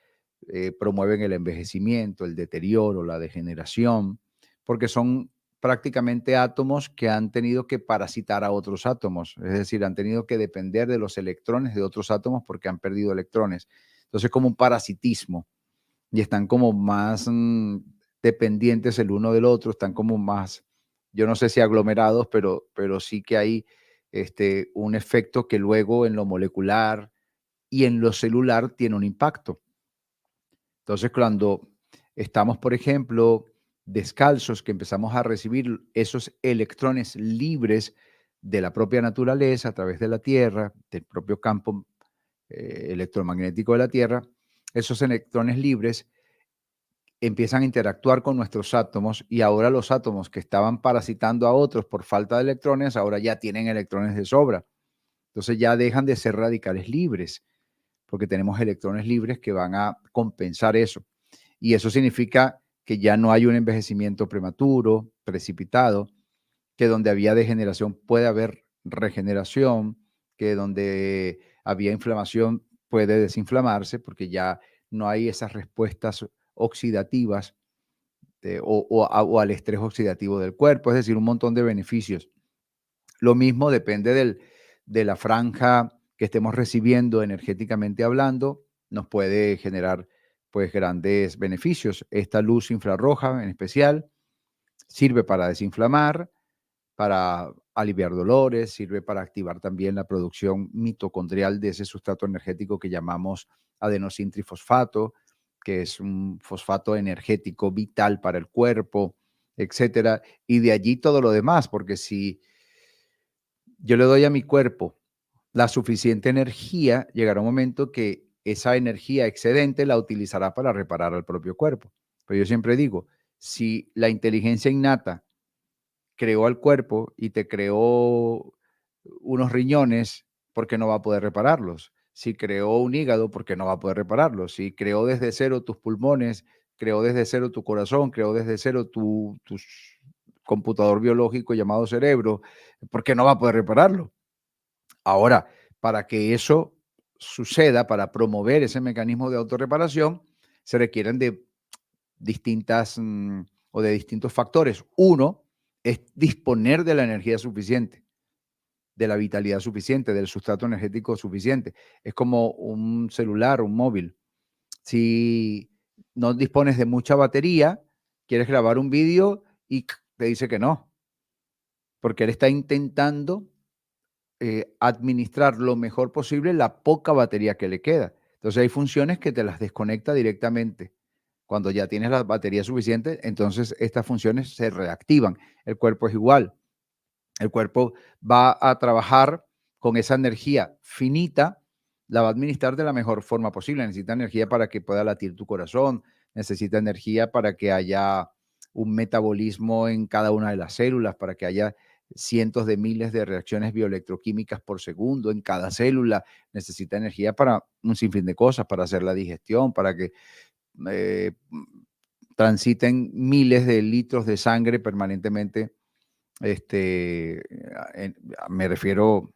promueven el envejecimiento, el deterioro, la degeneración, porque son prácticamente átomos que han tenido que parasitar a otros átomos, es decir, han tenido que depender de los electrones de otros átomos porque han perdido electrones. Entonces, como un parasitismo y están como más dependientes el uno del otro, están como más yo no sé si aglomerados, pero sí que hay un efecto que luego en lo molecular y en lo celular tiene un impacto. Entonces, cuando estamos, por ejemplo, descalzos, que empezamos a recibir esos electrones libres de la propia naturaleza a través de la Tierra, del propio campo electromagnético de la Tierra, esos electrones libres empiezan a interactuar con nuestros átomos y ahora los átomos que estaban parasitando a otros por falta de electrones, ahora ya tienen electrones de sobra. Entonces ya dejan de ser radicales libres porque tenemos electrones libres que van a compensar eso. Y eso significa que ya no hay un envejecimiento prematuro, precipitado, que donde había degeneración puede haber regeneración, que donde había inflamación puede desinflamarse, porque ya no hay esas respuestas oxidativas o al estrés oxidativo del cuerpo, es decir, un montón de beneficios. Lo mismo depende de la franja que estemos recibiendo energéticamente hablando, nos puede generar pues grandes beneficios. Esta luz infrarroja en especial sirve para desinflamar, para aliviar dolores, sirve para activar también la producción mitocondrial de ese sustrato energético que llamamos adenosintrifosfato, que es un fosfato energético vital para el cuerpo, etcétera. Y de allí todo lo demás, porque si yo le doy a mi cuerpo la suficiente energía, llegará un momento que esa energía excedente la utilizará para reparar al propio cuerpo. Pero yo siempre digo, si la inteligencia innata creó al cuerpo y te creó unos riñones, ¿por qué no va a poder repararlos? Si creó un hígado, ¿por qué no va a poder repararlos? Si creó desde cero tus pulmones, creó desde cero tu corazón, creó desde cero tu computador biológico llamado cerebro, ¿por qué no va a poder repararlo? Ahora, para que eso suceda, para promover ese mecanismo de autorreparación, se requieren de distintas o de distintos factores. Uno es disponer de la energía suficiente, de la vitalidad suficiente, del sustrato energético suficiente. Es como un celular, un móvil. Si no dispones de mucha batería, quieres grabar un vídeo y te dice que no, porque él está intentando administrar lo mejor posible la poca batería que le queda. Entonces hay funciones que te las desconecta directamente. Cuando ya tienes la batería suficiente, entonces estas funciones se reactivan. El cuerpo es igual. El cuerpo va a trabajar con esa energía finita, la va a administrar de la mejor forma posible. Necesita energía para que pueda latir tu corazón, necesita energía para que haya un metabolismo en cada una de las células, para que haya cientos de miles de reacciones bioelectroquímicas por segundo en cada célula. Necesita energía para un sinfín de cosas, para hacer la digestión, para que eh, transiten miles de litros de sangre permanentemente. Me refiero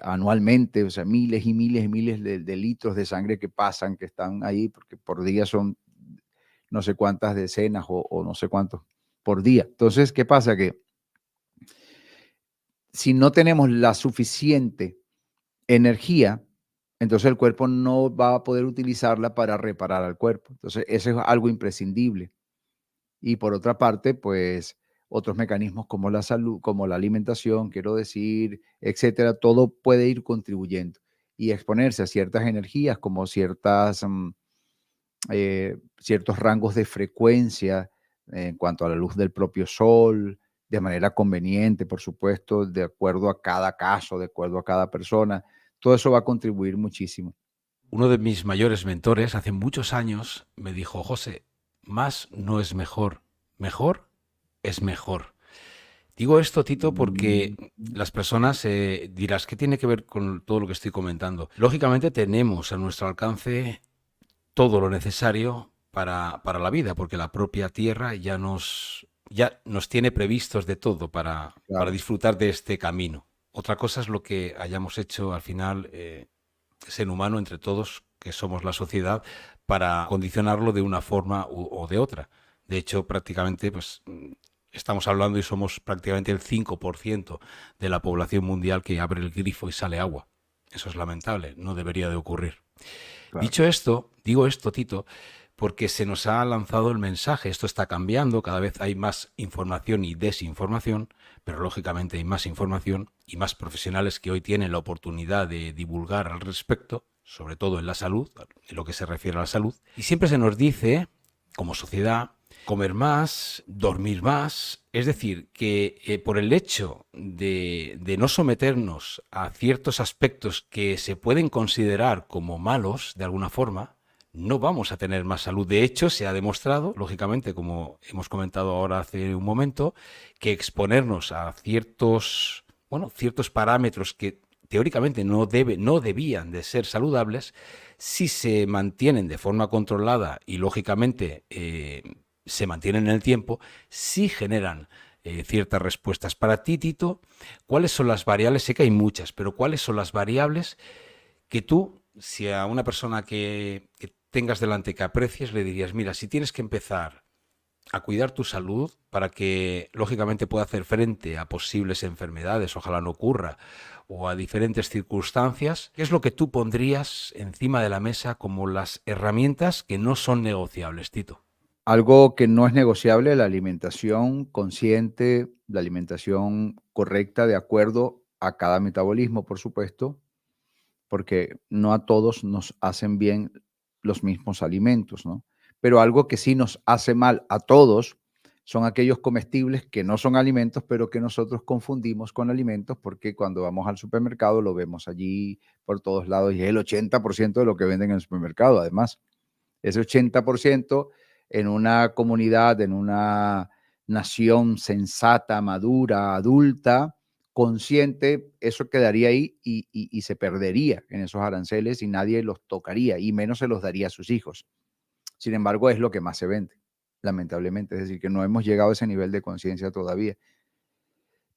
anualmente, o sea, miles y miles y miles de litros de sangre que pasan, que están ahí, porque por día son no sé cuántas decenas o no sé cuántos por día. Entonces, ¿qué pasa? Que si no tenemos la suficiente energía, entonces el cuerpo no va a poder utilizarla para reparar al cuerpo. Entonces, eso es algo imprescindible. Y por otra parte, pues otros mecanismos como la salud, como la alimentación, quiero decir, etcétera, todo puede ir contribuyendo y exponerse a ciertas energías como ciertos rangos de frecuencia en cuanto a la luz del propio sol, de manera conveniente, por supuesto, de acuerdo a cada caso, de acuerdo a cada persona. Todo eso va a contribuir muchísimo. Uno de mis mayores mentores hace muchos años me dijo, José, más no es mejor, mejor es mejor. Digo esto, Tito, porque las personas dirás, ¿qué tiene que ver con todo lo que estoy comentando? Lógicamente tenemos a nuestro alcance todo lo necesario para la vida, porque la propia tierra ya nos tiene previstos de todo para Claro, disfrutar de este camino. Otra cosa es lo que hayamos hecho al final, ser humano entre todos, que somos la sociedad, para condicionarlo de una forma o de otra. De hecho, prácticamente, pues estamos hablando y somos prácticamente el 5% de la población mundial que abre el grifo y sale agua. Eso es lamentable, no debería de ocurrir. claro. Dicho esto, digo esto, Tito, porque se nos ha lanzado el mensaje. Esto está cambiando, cada vez hay más información y desinformación, pero lógicamente hay más información y más profesionales que hoy tienen la oportunidad de divulgar al respecto, sobre todo en la salud, en lo que se refiere a la salud. Y siempre se nos dice, como sociedad, comer más, dormir más. Es decir, que por el hecho de no someternos a ciertos aspectos que se pueden considerar como malos, de alguna forma, no vamos a tener más salud. De hecho, se ha demostrado, lógicamente, como hemos comentado ahora hace un momento, que exponernos a ciertos, bueno, ciertos parámetros que teóricamente no debían de ser saludables, si se mantienen de forma controlada y, lógicamente, se mantienen en el tiempo, sí generan ciertas respuestas. Para ti, Tito, ¿cuáles son las variables? Sé que hay muchas, pero ¿cuáles son las variables que tú, si a una persona que tengas delante que aprecies, le dirías, mira, si tienes que empezar a cuidar tu salud para que lógicamente pueda hacer frente a posibles enfermedades, ojalá no ocurra, o a diferentes circunstancias, ¿qué es lo que tú pondrías encima de la mesa como las herramientas que no son negociables, Tito? Algo que no es negociable, la alimentación consciente, la alimentación correcta de acuerdo a cada metabolismo, por supuesto, porque no a todos nos hacen bien los mismos alimentos, ¿no? Pero algo que sí nos hace mal a todos son aquellos comestibles que no son alimentos, pero que nosotros confundimos con alimentos porque cuando vamos al supermercado lo vemos allí por todos lados y es el 80% de lo que venden en el supermercado, además. Ese 80% en una comunidad, en una nación sensata, madura, adulta, consciente, eso quedaría ahí y se perdería en esos aranceles y nadie los tocaría y menos se los daría a sus hijos. Sin embargo, es lo que más se vende, lamentablemente. Es decir, que no hemos llegado a ese nivel de conciencia todavía.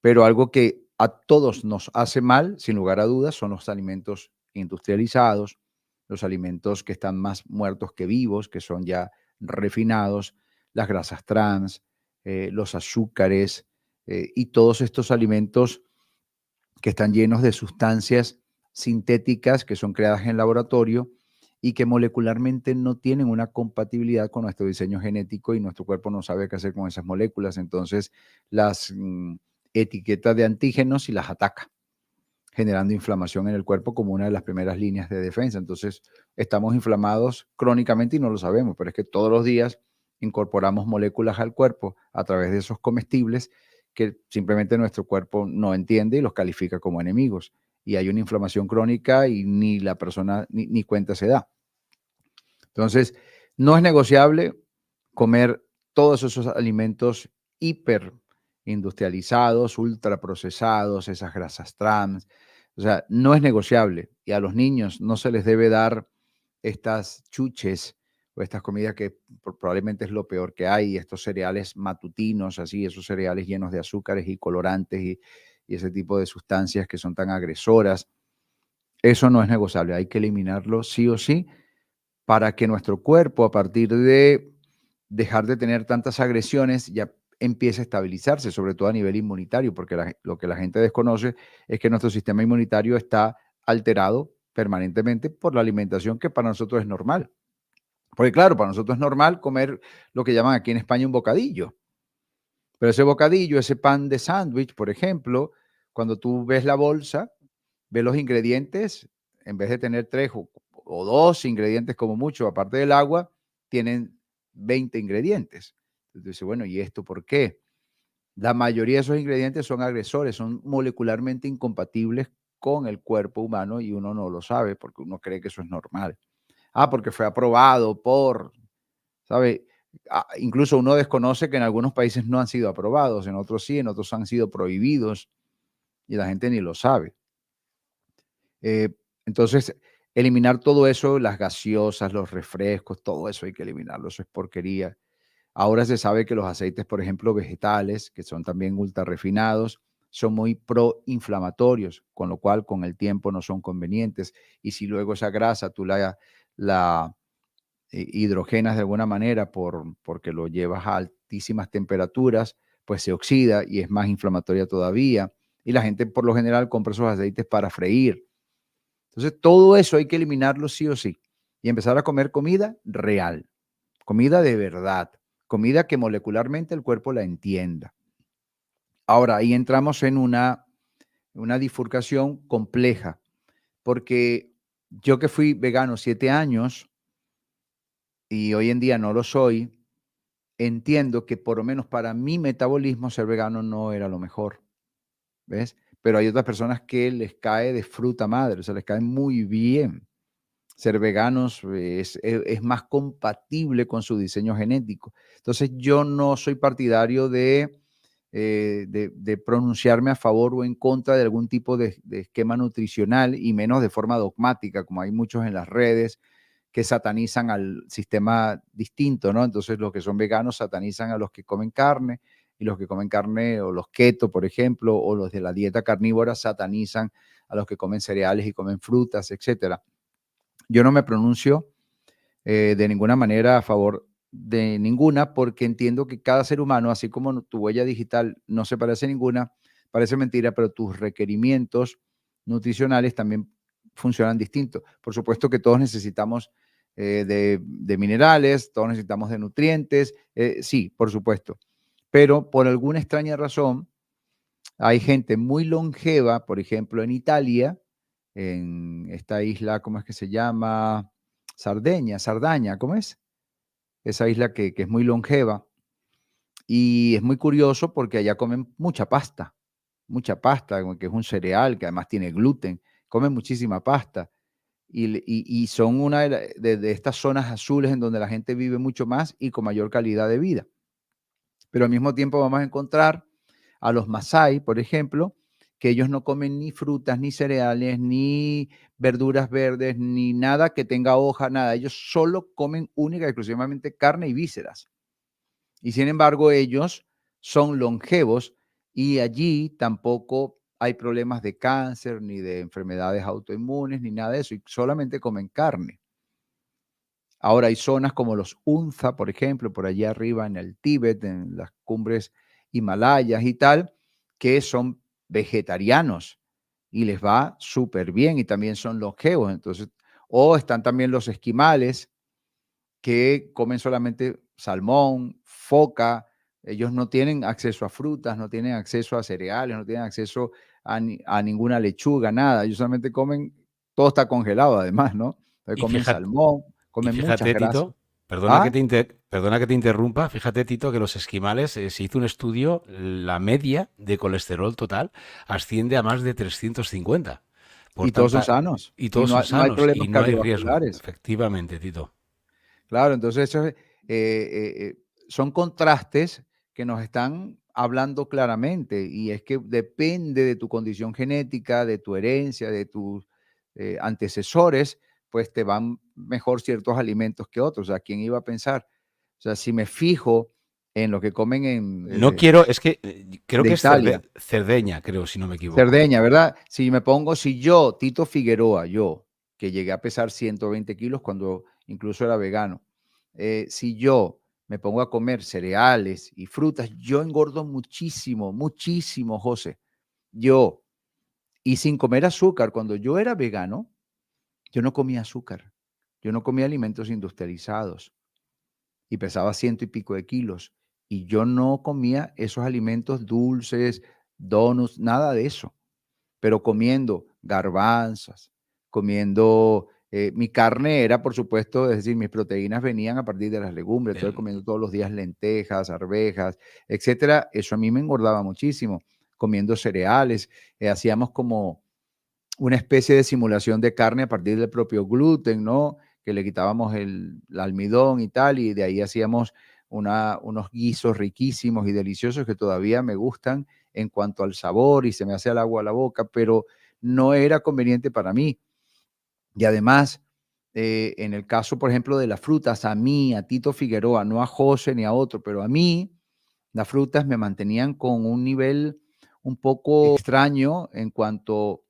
Pero algo que a todos nos hace mal, sin lugar a dudas, son los alimentos industrializados, los alimentos que están más muertos que vivos, que son ya refinados, las grasas trans, los azúcares y todos estos alimentos que están llenos de sustancias sintéticas que son creadas en laboratorio y que molecularmente no tienen una compatibilidad con nuestro diseño genético y nuestro cuerpo no sabe qué hacer con esas moléculas. Entonces las etiquetas de antígenos y las ataca, generando inflamación en el cuerpo como una de las primeras líneas de defensa. Entonces estamos inflamados crónicamente y no lo sabemos, pero es que todos los días incorporamos moléculas al cuerpo a través de esos comestibles que simplemente nuestro cuerpo no entiende y los califica como enemigos. Y hay una inflamación crónica y ni la persona ni cuenta se da. Entonces, no es negociable comer todos esos alimentos hiper industrializados, ultraprocesados, esas grasas trans. O sea, no es negociable. Y a los niños no se les debe dar estas chuches o estas comidas que probablemente es lo peor que hay, estos cereales matutinos, así, esos cereales llenos de azúcares y colorantes y ese tipo de sustancias que son tan agresoras. Eso no es negociable, hay que eliminarlo sí o sí para que nuestro cuerpo, a partir de dejar de tener tantas agresiones, ya empiece a estabilizarse, sobre todo a nivel inmunitario, porque lo que la gente desconoce es que nuestro sistema inmunitario está alterado permanentemente por la alimentación que para nosotros es normal. Porque claro, para nosotros es normal comer lo que llaman aquí en España un bocadillo. Pero ese bocadillo, ese pan de sándwich, por ejemplo, cuando tú ves la bolsa, ves los ingredientes, en vez de tener 3 o 2 ingredientes como mucho, aparte del agua, tienen 20 ingredientes. Entonces, dices, bueno, ¿y esto por qué? La mayoría de esos ingredientes son agresores, son molecularmente incompatibles con el cuerpo humano y uno no lo sabe porque uno cree que eso es normal. Ah, porque fue aprobado por, ¿sabe? Incluso uno desconoce que en algunos países no han sido aprobados, en otros sí, en otros han sido prohibidos y la gente ni lo sabe. Eh, entonces, eliminar todo eso, las gaseosas, los refrescos, todo eso hay que eliminarlo, eso es porquería. Ahora se sabe que los aceites, por ejemplo, vegetales, que son también ultra refinados, son muy proinflamatorios, con lo cual con el tiempo no son convenientes. Y si luego esa grasa tú la hidrogenas de alguna manera porque lo llevas a altísimas temperaturas, pues se oxida y es más inflamatoria todavía. Y la gente por lo general compra esos aceites para freír. Entonces, todo eso hay que eliminarlo sí o sí y empezar a comer comida real. comida de verdad, comida que molecularmente el cuerpo la entienda. Ahora, ahí entramos en una bifurcación compleja, porque yo que fui vegano 7 años y hoy en día no lo soy, entiendo que por lo menos para mi metabolismo ser vegano no era lo mejor, ¿ves? Pero hay otras personas que les cae de fruta madre, o sea, les cae muy bien. Ser veganos es más compatible con su diseño genético. Entonces, yo no soy partidario de pronunciarme a favor o en contra de algún tipo de esquema nutricional y menos de forma dogmática, como hay muchos en las redes que satanizan al sistema distinto, ¿no? Entonces, los que son veganos satanizan a los que comen carne y los que comen carne o los keto, por ejemplo, o los de la dieta carnívora satanizan a los que comen cereales y comen frutas, etcétera. Yo no me pronuncio de ninguna manera a favor de ninguna, porque entiendo que cada ser humano, así como tu huella digital no se parece a ninguna, parece mentira, pero tus requerimientos nutricionales también funcionan distintos. Por supuesto que todos necesitamos de minerales, todos necesitamos de nutrientes, sí, por supuesto. Pero por alguna extraña razón, hay gente muy longeva, por ejemplo, en Italia, en esta isla, ¿cómo es que se llama? Sardaña, ¿cómo es? Esa isla que es muy longeva y es muy curioso porque allá comen mucha pasta, que es un cereal que además tiene gluten, comen muchísima pasta y son una de estas zonas azules en donde la gente vive mucho más y con mayor calidad de vida. Pero al mismo tiempo vamos a encontrar a los Masái, por ejemplo, que ellos no comen ni frutas, ni cereales, ni verduras verdes, ni nada que tenga hoja, nada. Ellos solo comen única y exclusivamente carne y vísceras. Y sin embargo, ellos son longevos y allí tampoco hay problemas de cáncer, ni de enfermedades autoinmunes, ni nada de eso, y solamente comen carne. Ahora hay zonas como los Hunza, por ejemplo, por allá arriba en el Tíbet, en las cumbres himalayas y tal, que son vegetarianos y les va súper bien y también son longevos. Entonces, o están también los esquimales que comen solamente salmón, foca. Ellos no tienen acceso a frutas, no tienen acceso a cereales, no tienen acceso a ninguna lechuga, nada. Ellos solamente comen, todo está congelado además, ¿no? Entonces Y comen fíjate, salmón, y comen muchas fíjate, grasas. Tito, perdona ¿Ah? perdona que te interrumpa, fíjate, Tito, que los esquimales, se hizo un estudio, la media de colesterol total asciende a más de 350. Por Y todos son tanta, sanos. y Y todos son no hay sanos y problemas no hay riesgo, cardiovasculares. efectivamente, Tito. Claro, entonces eso son contrastes que nos están hablando claramente y es que depende de tu condición genética, de tu herencia, de tus antecesores, pues te van mejor ciertos alimentos que otros. O sea, ¿quién iba a pensar? O sea, si me fijo en lo que comen No quiero, es que creo de que es Italia, Cerdeña, creo, si no me equivoco. Cerdeña, ¿verdad? Si yo, Tito Figueroa, yo, que llegué a pesar 120 kilos cuando incluso era vegano, si yo me pongo a comer cereales y frutas, yo engordo muchísimo, muchísimo, José. Yo, y sin comer azúcar, cuando yo era vegano, yo no comía azúcar, yo no comía alimentos industrializados y pesaba ciento y pico de kilos. Y yo no comía esos alimentos dulces, donuts, nada de eso, pero comiendo garbanzas, comiendo, mi carne era, por supuesto, es decir, mis proteínas venían a partir de las legumbres, entonces Del- comiendo todos los días lentejas, arvejas, etcétera, eso a mí me engordaba muchísimo, comiendo cereales, hacíamos como una especie de simulación de carne a partir del propio gluten, ¿no? Que le quitábamos el almidón y tal, y de ahí hacíamos unos guisos riquísimos y deliciosos que todavía me gustan en cuanto al sabor y se me hace el agua a la boca, pero no era conveniente para mí. Y además, en el caso, por ejemplo, de las frutas, a mí, a Tito Figueroa, no a José ni a otro, pero a mí, las frutas me mantenían con un nivel un poco extraño en cuanto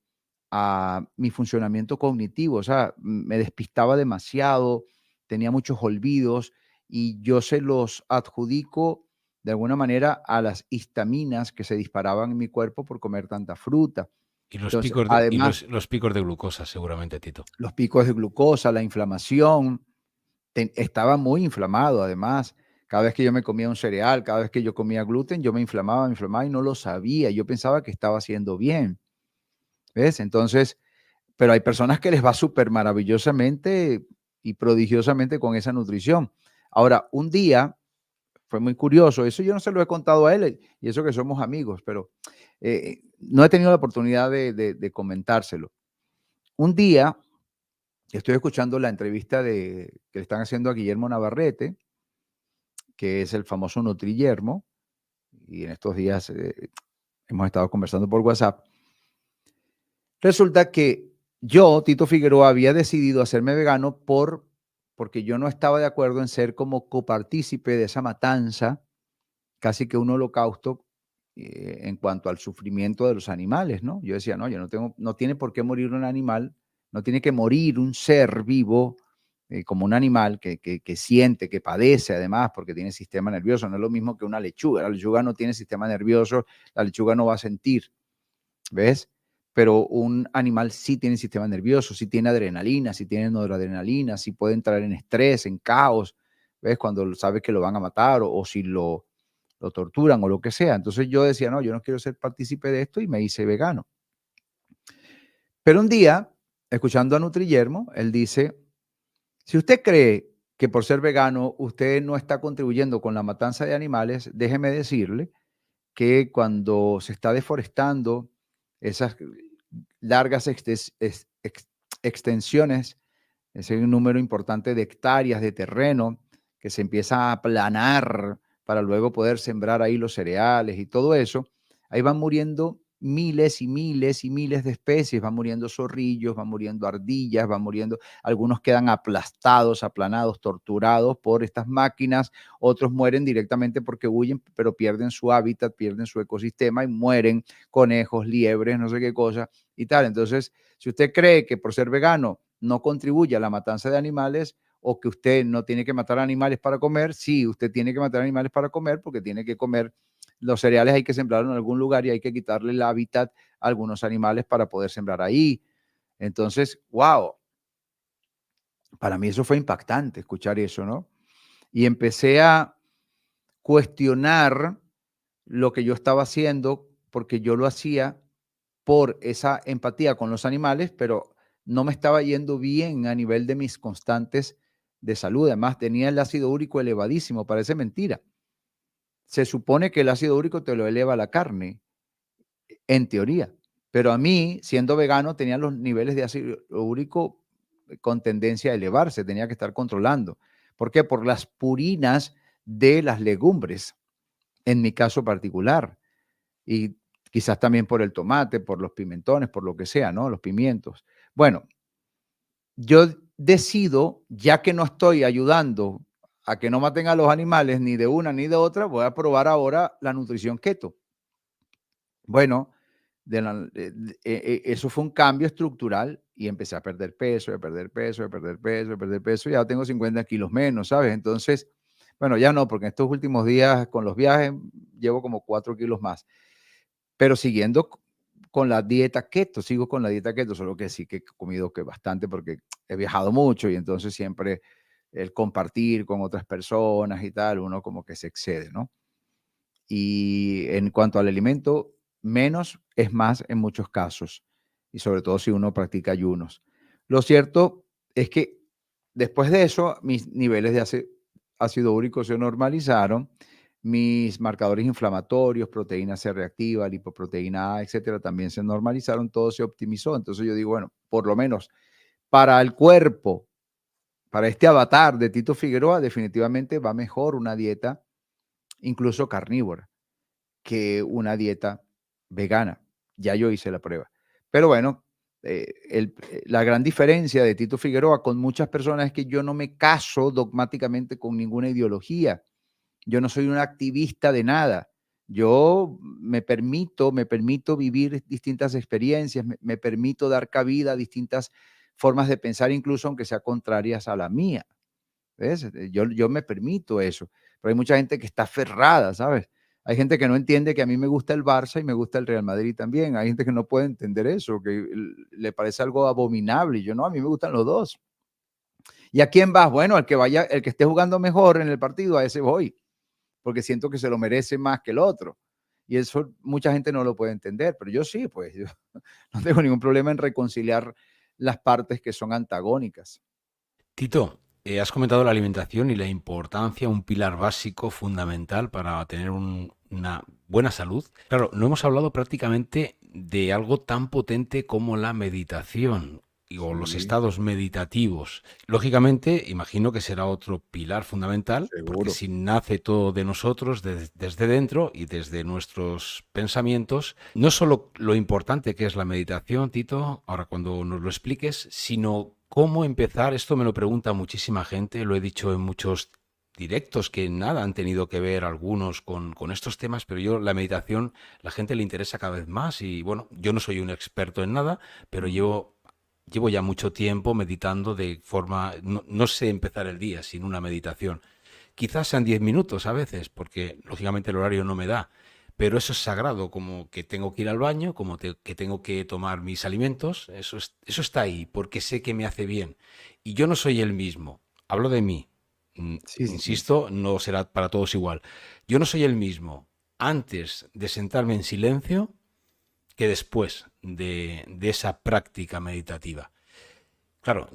a mi funcionamiento cognitivo, o sea, me despistaba demasiado, tenía muchos olvidos y yo se los adjudico de alguna manera a las histaminas que se disparaban en mi cuerpo por comer tanta fruta. Y los Entonces, picos además, los picos de glucosa, seguramente, Tito. los picos de glucosa, la inflamación, estaba muy inflamado además. Cada vez que yo me comía un cereal, cada vez que yo comía gluten, yo me inflamaba y no lo sabía. Yo pensaba que estaba haciendo bien, ¿ves? Entonces, pero hay personas que les va súper maravillosamente y prodigiosamente con esa nutrición. Ahora, un día fue muy curioso, eso yo no se lo he contado a él, y eso que somos amigos, pero no he tenido la oportunidad de comentárselo. Un día estoy escuchando la entrevista que le están haciendo a Guillermo Navarrete, que es el famoso Nutrillermo, y en estos días hemos estado conversando por WhatsApp. Resulta que yo, Tito Figueroa, había decidido hacerme vegano porque yo no estaba de acuerdo en ser como copartícipe de esa matanza, casi que un holocausto en cuanto al sufrimiento de los animales, ¿no? Yo decía, no, no tiene por qué morir un animal, no tiene que morir un ser vivo como un animal que siente, que padece además, porque tiene sistema nervioso. No es lo mismo que una lechuga. La lechuga no tiene sistema nervioso, la lechuga no va a sentir, ¿ves? Pero un animal sí tiene sistema nervioso, sí tiene adrenalina, sí tiene noradrenalina, sí puede entrar en estrés, en caos, ¿ves? Cuando sabe que lo van a matar o si lo torturan o lo que sea. Entonces yo decía, no, yo no quiero ser partícipe de esto y me hice vegano. Pero un día, escuchando a Nutrillermo, él dice, si usted cree que por ser vegano usted no está contribuyendo con la matanza de animales, déjeme decirle que cuando se está deforestando esas largas extensiones, ese número importante de hectáreas de terreno que se empieza a aplanar para luego poder sembrar ahí los cereales y todo eso, ahí van muriendo miles y miles y miles de especies, van muriendo zorrillos, van muriendo ardillas, van muriendo, algunos quedan aplastados, aplanados, torturados por estas máquinas, otros mueren directamente porque huyen, pero pierden su hábitat, pierden su ecosistema y mueren conejos, liebres, no sé qué cosa y tal. Entonces, si usted cree que por ser vegano no contribuye a la matanza de animales o que usted no tiene que matar animales para comer, sí, usted tiene que matar animales para comer porque tiene que comer los cereales, hay que sembrarlos en algún lugar y hay que quitarle el hábitat a algunos animales para poder sembrar ahí. Entonces, wow, para mí eso fue impactante escuchar eso, ¿no? Y empecé a cuestionar lo que yo estaba haciendo porque yo lo hacía por esa empatía con los animales, pero no me estaba yendo bien a nivel de mis constantes de salud. Además, tenía el ácido úrico elevadísimo, parece mentira. Se supone que el ácido úrico te lo eleva la carne, en teoría, pero a mí, siendo vegano, tenía los niveles de ácido úrico con tendencia a elevarse, tenía que estar controlando. ¿Por qué? Por las purinas de las legumbres, en mi caso particular. Y quizás también por el tomate, por los pimentones, por lo que sea, ¿no? Los pimientos. Bueno, yo decido, ya que no estoy ayudando a que no maten a los animales ni de una ni de otra, voy a probar ahora la nutrición keto. Bueno, eso fue un cambio estructural y empecé a perder peso, a perder peso, a perder peso, a perder peso. Ya tengo 50 kilos menos, ¿sabes? Entonces, bueno, ya no, porque en estos últimos días con los viajes llevo como 4 kilos más. Pero siguiendo con la dieta keto, sigo con la dieta keto, solo que sí que he comido que bastante porque he viajado mucho y entonces siempre el compartir con otras personas y tal, uno como que se excede, ¿no? Y en cuanto al alimento, menos es más en muchos casos, y sobre todo si uno practica ayunos. Lo cierto es que después de eso, mis niveles de ácido úrico se normalizaron, mis marcadores inflamatorios, proteína C reactiva, lipoproteína A, etcétera, también se normalizaron, todo se optimizó. Entonces yo digo, bueno, por lo menos para el cuerpo, para este avatar de Tito Figueroa, definitivamente va mejor una dieta, incluso carnívora, que una dieta vegana. Ya yo hice la prueba. Pero bueno, la gran diferencia de Tito Figueroa con muchas personas es que yo no me caso dogmáticamente con ninguna ideología. Yo no soy un activista de nada. Yo me permito vivir distintas experiencias, me permito dar cabida a distintas formas de pensar, incluso aunque sean contrarias a la mía. ¿Ves? Yo me permito eso, pero hay mucha gente que está aferrada, ¿sabes? Hay gente que no entiende que a mí me gusta el Barça y me gusta el Real Madrid también. Hay gente que no puede entender eso, que le parece algo abominable. Y yo no, a mí me gustan los dos. ¿Y a quién vas? Bueno, al que vaya, el que esté jugando mejor en el partido, a ese voy, porque siento que se lo merece más que el otro. Y eso mucha gente no lo puede entender, pero yo sí, pues yo no tengo ningún problema en reconciliar las partes que son antagónicas. Tito, has comentado la alimentación y la importancia, un pilar básico fundamental para tener una buena salud. Claro, no hemos hablado prácticamente de algo tan potente como la meditación o los Sí, estados meditativos. Lógicamente, imagino que será otro pilar fundamental, porque seguro. si nace todo de nosotros, desde dentro y desde nuestros pensamientos, no solo lo importante que es la meditación, Tito, ahora cuando nos lo expliques, sino cómo empezar. Esto me lo pregunta muchísima gente, lo he dicho en muchos directos que nada han tenido que ver algunos con estos temas, pero yo la meditación, la gente le interesa cada vez más y bueno, yo no soy un experto en nada, pero Mm. llevo ya mucho tiempo meditando de forma, no sé empezar el día sin una meditación. Quizás sean 10 minutos a veces, porque lógicamente el horario no me da, pero eso es sagrado, como que tengo que ir al baño, que tengo que tomar mis alimentos, eso está ahí, porque sé que me hace bien. Y yo no soy el mismo, hablo de mí. Sí, sí, sí. Insisto, no será para todos igual. Yo no soy el mismo antes de sentarme en silencio que después de esa práctica meditativa. Claro,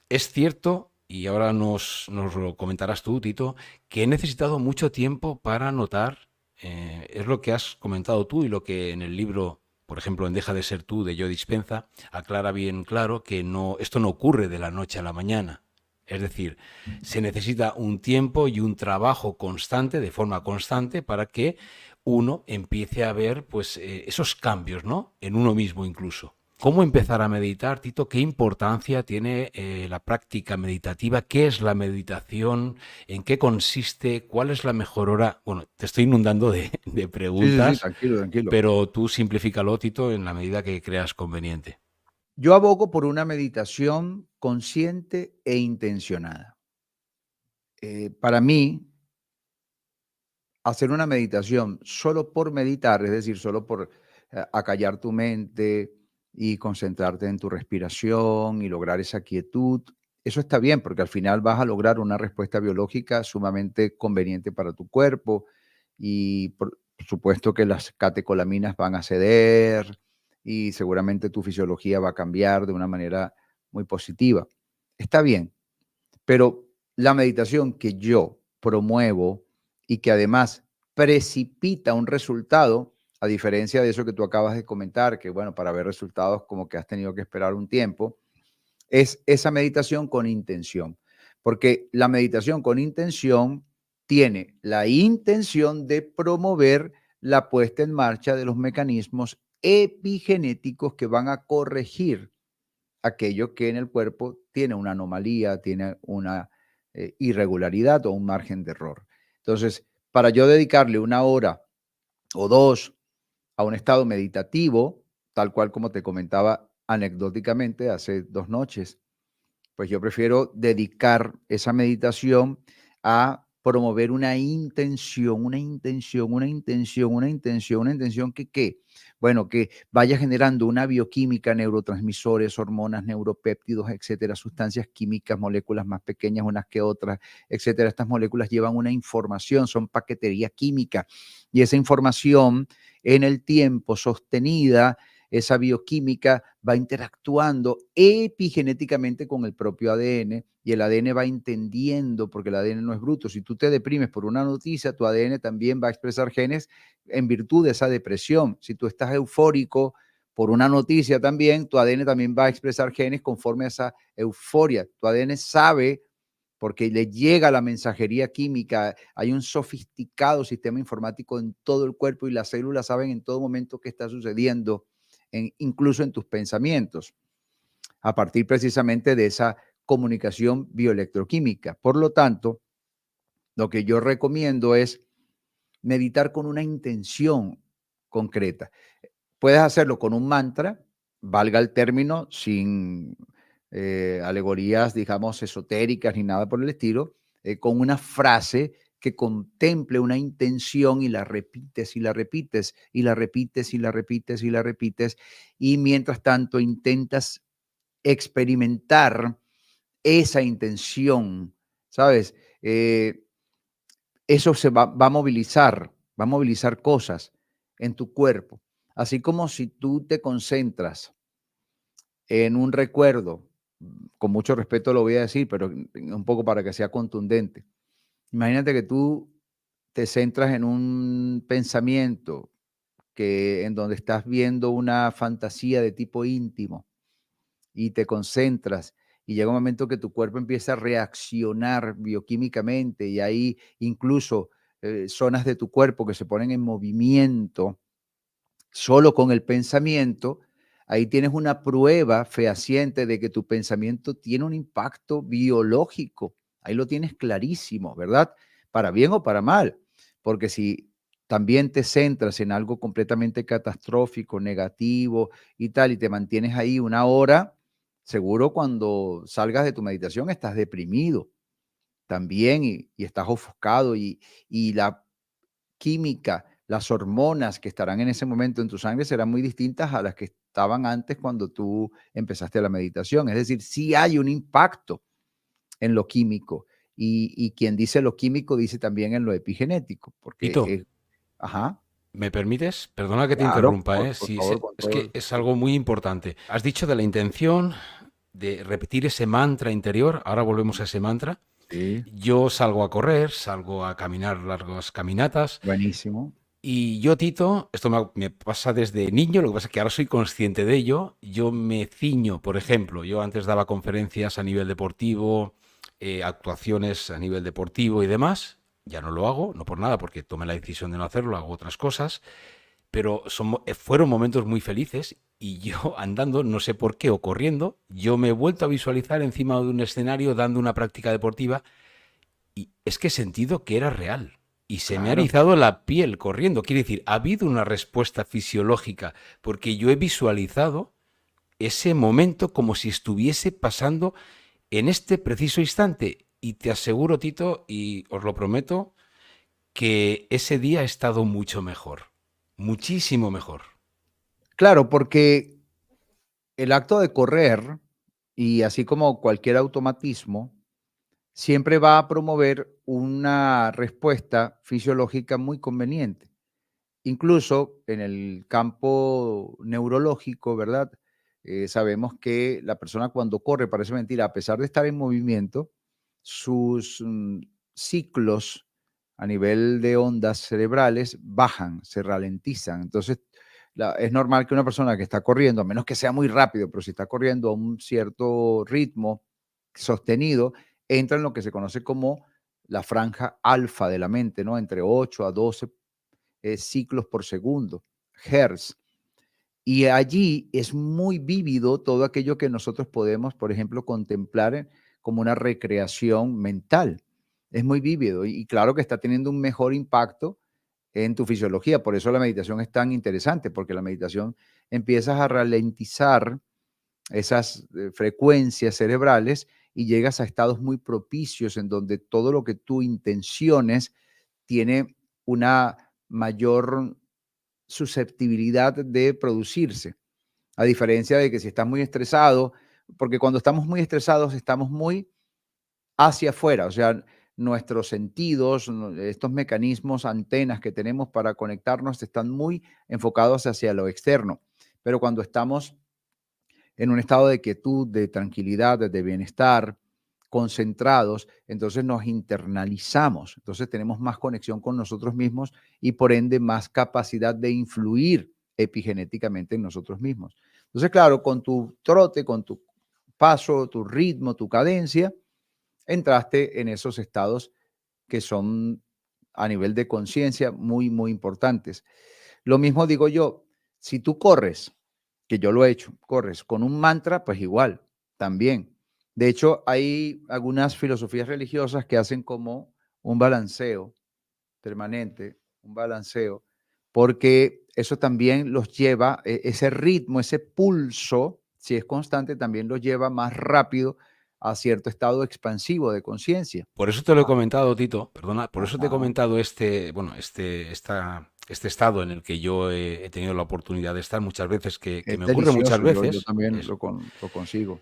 es cierto, y ahora nos lo comentarás tú, Tito, que he necesitado mucho tiempo para notar, es lo que has comentado tú y lo que en el libro, por ejemplo, en Deja de ser tú, de Joe Dispenza, aclara bien claro que no, esto no ocurre de la noche a la mañana. Es decir, se necesita un tiempo y un trabajo constante, de forma constante, para que uno empiece a ver pues, esos cambios, ¿no? En uno mismo incluso. ¿Cómo empezar a meditar, Tito? ¿Qué importancia tiene la práctica meditativa? ¿Qué es la meditación? ¿En qué consiste? ¿Cuál es la mejor hora? Bueno, te estoy inundando de Sí, sí, sí, preguntas, tranquilo, tranquilo. pero tú simplifícalo, Tito, en la medida que creas conveniente. Yo abogo por una meditación consciente e intencionada. Para mí, hacer una meditación solo por meditar, es decir, solo por acallar tu mente y concentrarte en tu respiración y lograr esa quietud, eso está bien porque al final vas a lograr una respuesta biológica sumamente conveniente para tu cuerpo y por supuesto que las catecolaminas van a ceder y seguramente tu fisiología va a cambiar de una manera muy positiva. Está bien, pero la meditación que yo promuevo y que además precipita un resultado, a diferencia de eso que tú acabas de comentar, que bueno, para ver resultados como que has tenido que esperar un tiempo, es esa meditación con intención. Porque la meditación con intención tiene la intención de promover la puesta en marcha de los mecanismos epigenéticos que van a corregir aquello que en el cuerpo tiene una anomalía, tiene una irregularidad o un margen de error. Entonces, para yo dedicarle una hora o dos a un estado meditativo, tal cual como te comentaba anecdóticamente hace 2 noches, pues yo prefiero dedicar esa meditación a promover una intención, una intención, una intención, una intención, una intención que, ¿qué? Bueno, que vaya generando una bioquímica, neurotransmisores, hormonas, neuropéptidos, etcétera, sustancias químicas, moléculas más pequeñas unas que otras, etcétera. Estas moléculas llevan una información, son paquetería química y esa información en el tiempo sostenida, esa bioquímica va interactuando epigenéticamente con el propio ADN y el ADN va entendiendo, porque el ADN no es bruto. Si tú te deprimes por una noticia, tu ADN también va a expresar genes en virtud de esa depresión. Si tú estás eufórico por una noticia también, tu ADN también va a expresar genes conforme a esa euforia. Tu ADN sabe porque le llega la mensajería química, hay un sofisticado sistema informático en todo el cuerpo y las células saben en todo momento qué está sucediendo, incluso en tus pensamientos, a partir precisamente de esa comunicación bioelectroquímica. Por lo tanto, lo que yo recomiendo es meditar con una intención concreta. Puedes hacerlo con un mantra, valga el término, sin alegorías, digamos, esotéricas ni nada por el estilo, con una frase que contemple una intención y la repites y la repites y la repites y la repites y la repites y mientras tanto intentas experimentar esa intención, ¿sabes? Eso va a movilizar cosas en tu cuerpo. Así como si tú te concentras en un recuerdo, con mucho respeto lo voy a decir, pero un poco para que sea contundente. Imagínate que tú te centras en un pensamiento en donde estás viendo una fantasía de tipo íntimo y te concentras y llega un momento que tu cuerpo empieza a reaccionar bioquímicamente y hay incluso zonas de tu cuerpo que se ponen en movimiento solo con el pensamiento. Ahí tienes una prueba fehaciente de que tu pensamiento tiene un impacto biológico. Ahí lo tienes clarísimo, ¿verdad? Para bien o para mal. Porque si también te centras en algo completamente catastrófico, negativo y tal, y te mantienes ahí una hora, seguro cuando salgas de tu meditación estás deprimido también y estás ofuscado y la química, las hormonas que estarán en ese momento en tu sangre serán muy distintas a las que estaban antes cuando tú empezaste la meditación. Es decir, sí hay un impacto en lo químico y quien dice lo químico dice también en lo epigenético, porque, Tito, ajá, ¿me permites? Perdona que te claro, interrumpa, ¿eh? por Sí, favor, con es todo que es algo muy importante. Has dicho de la intención de repetir ese mantra interior. Ahora volvemos a ese mantra. sí, Yo salgo a correr, salgo a caminar largas caminatas. buenísimo. Y yo, Tito, esto me pasa desde niño, lo que pasa es que ahora soy consciente de ello. Yo me ciño, por ejemplo, yo antes daba conferencias a nivel deportivo, actuaciones a nivel deportivo y demás. Ya no lo hago, no por nada, porque tomé la decisión de no hacerlo, hago otras cosas, pero fueron momentos muy felices y yo andando, no sé por qué, o corriendo, yo me he vuelto a visualizar encima de un escenario dando una práctica deportiva y es que he sentido que era real. Y se me ha Claro. erizado la piel corriendo. Quiere decir, ha habido una respuesta fisiológica porque yo he visualizado ese momento como si estuviese pasando en este preciso instante. Y te aseguro, Tito, y os lo prometo, que ese día ha estado mucho mejor. Muchísimo mejor. Claro, porque el acto de correr, y así como cualquier automatismo, siempre va a promover una respuesta fisiológica muy conveniente. Incluso en el campo neurológico, ¿verdad? Sabemos que la persona cuando corre, parece mentira, a pesar de estar en movimiento, sus ciclos a nivel de ondas cerebrales bajan, se ralentizan. Entonces, es normal que una persona que está corriendo, a menos que sea muy rápido, pero si está corriendo a un cierto ritmo sostenido, entra en lo que se conoce como la franja alfa de la mente, ¿no? Entre 8 a 12 ciclos por segundo, hertz. Y allí es muy vívido todo aquello que nosotros podemos, por ejemplo, contemplar como una recreación mental. Es muy vívido y claro que está teniendo un mejor impacto en tu fisiología. Por eso la meditación es tan interesante, porque la meditación empiezas a ralentizar esas frecuencias cerebrales y llegas a estados muy propicios en donde todo lo que tú intenciones tiene una mayor susceptibilidad de producirse, a diferencia de que si estás muy estresado, porque cuando estamos muy estresados estamos muy hacia afuera, o sea, nuestros sentidos, estos mecanismos, antenas que tenemos para conectarnos están muy enfocados hacia lo externo, pero cuando estamos en un estado de quietud, de tranquilidad, de bienestar, concentrados, entonces nos internalizamos, entonces tenemos más conexión con nosotros mismos y por ende más capacidad de influir epigenéticamente en nosotros mismos. Entonces, claro, con tu trote, con tu paso, tu ritmo, tu cadencia, entraste en esos estados que son a nivel de conciencia muy, muy importantes. Lo mismo digo yo, si tú corres, que yo lo he hecho, corres con un mantra, pues igual, también. De hecho, hay algunas filosofías religiosas que hacen como un balanceo permanente, un balanceo, porque eso también los lleva, ese ritmo, ese pulso, si es constante, también los lleva más rápido a cierto estado expansivo de conciencia. Por eso te lo he comentado, Tito, perdona, por eso te he Ajá. comentado este estado en el que yo he tenido la oportunidad de estar muchas veces, que Es me ocurre muchas delicioso, yo veces. también Eso. lo consigo.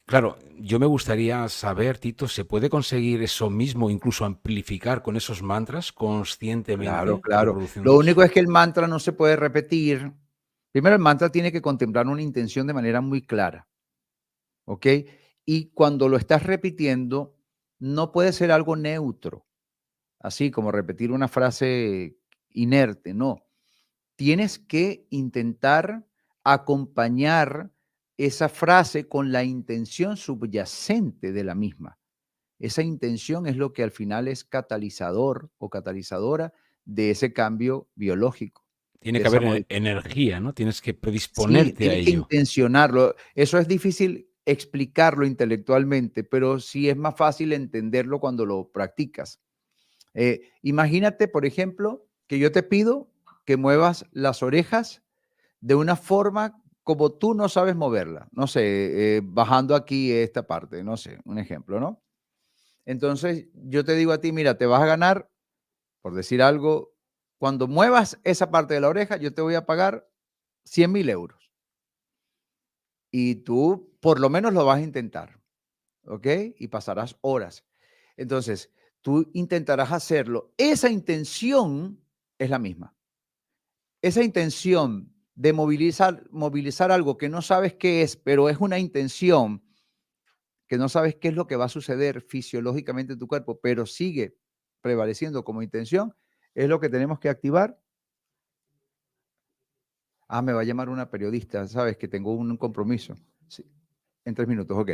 Claro, yo me gustaría saber, Tito, ¿se puede conseguir eso mismo, incluso amplificar con esos mantras Claro, conscientemente, claro. Lo único reproduciéndolos? es que el mantra no se puede repetir. Primero, el mantra tiene que contemplar una intención de manera muy clara, ¿ok? Y cuando lo estás repitiendo, no puede ser algo neutro, así como repetir una frase inerte, no. Tienes que intentar acompañar esa frase con la intención subyacente de la misma. Esa intención es lo que al final es catalizador o catalizadora de ese cambio biológico, Tiene de que esa haber modificación. energía, ¿no? Tienes que Sí, predisponerte a tienes que ello. intencionarlo. Eso es difícil explicarlo intelectualmente, pero sí es más fácil entenderlo cuando lo practicas. Imagínate, por ejemplo, que yo te pido que muevas las orejas de una forma como tú no sabes moverla. No sé, bajando aquí esta parte, no sé, un ejemplo, ¿no? Entonces yo te digo a ti, mira, te vas a ganar, por decir algo, cuando muevas esa parte de la oreja, yo te voy a pagar 100.000 euros. Y tú por lo menos lo vas a intentar, ¿ok? Y pasarás horas. Entonces, tú intentarás hacerlo. Esa intención es la misma. Esa intención de movilizar algo que no sabes qué es, pero es una intención que no sabes qué es lo que va a suceder fisiológicamente en tu cuerpo, pero sigue prevaleciendo como intención, es lo que tenemos que activar. Ah, me va a llamar una periodista, sabes que tengo un compromiso. Sí, en 3 minutos, ok.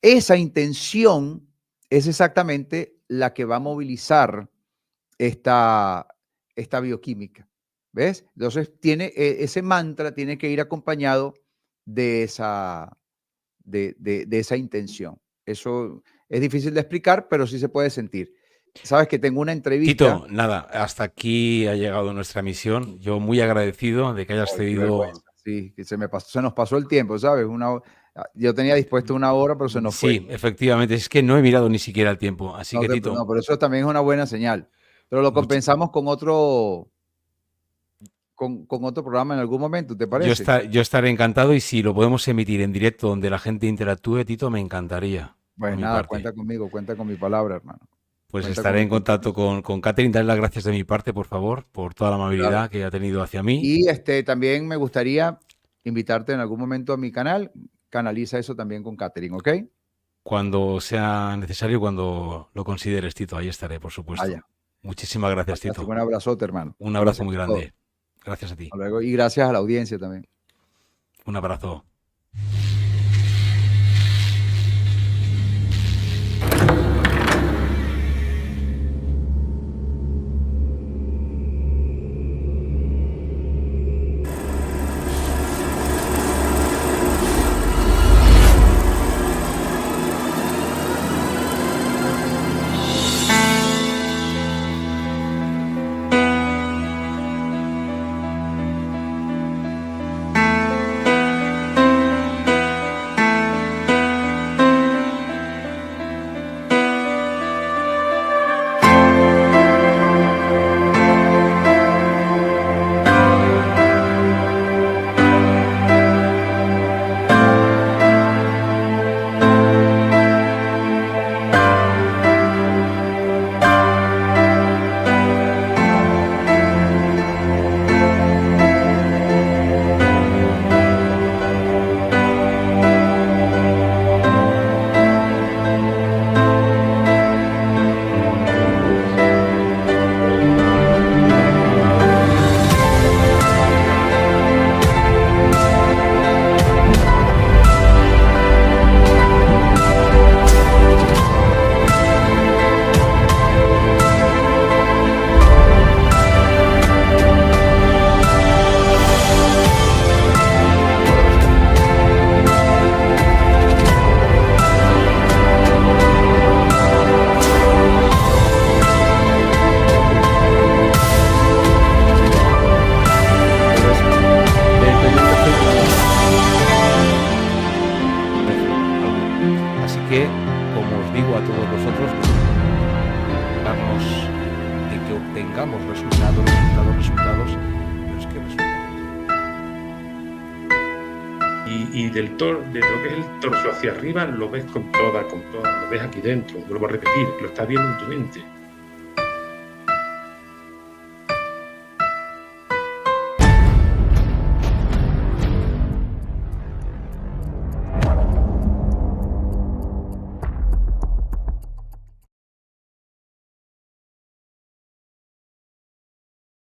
Esa intención es exactamente la que va a movilizar esta, esta bioquímica. ¿Ves? Entonces, ese mantra tiene que ir acompañado de de esa intención. Eso es difícil de explicar, pero sí se puede sentir. Sabes que tengo una Tito, entrevista. nada, hasta aquí ha llegado nuestra misión. Yo muy agradecido de que hayas Ay, qué cedido. vergüenza. Sí, que se nos pasó el tiempo, ¿sabes? Yo tenía dispuesto 1 hora, pero se nos fue. Sí, efectivamente, es que no he mirado ni siquiera el tiempo. Así que, No, Tito, pero eso también es una buena señal. Pero lo much- compensamos con otro programa en algún momento, ¿te parece? yo estaré encantado y si lo podemos emitir en directo donde la gente interactúe, Tito, me encantaría, por Pues mi nada, parte. cuenta conmigo, cuenta con mi palabra, hermano. Pues Cuenta con estaré mi en contacto compromiso. con Catherine. Darle las gracias de mi parte, por favor, por toda la Claro. amabilidad que ha tenido hacia mí. Y también me gustaría invitarte en algún momento a mi canal. Canaliza eso también con Catherine, ¿ok? Cuando sea necesario, cuando lo consideres, Tito, ahí estaré, por supuesto. Vaya, Muchísimas gracias, fantástico. Tito. Un abrazote, hermano. Un abrazo Gracias muy por todo. grande. Gracias a ti. Hasta luego. Y gracias a la audiencia también. Un abrazo. Así que, como os digo a todos vosotros, darnos de que obtengamos resultados, pero es que resulta. Y y de lo que es el torso hacia arriba lo ves con toda, lo ves aquí dentro, vuelvo a repetir, lo estás viendo en tu mente.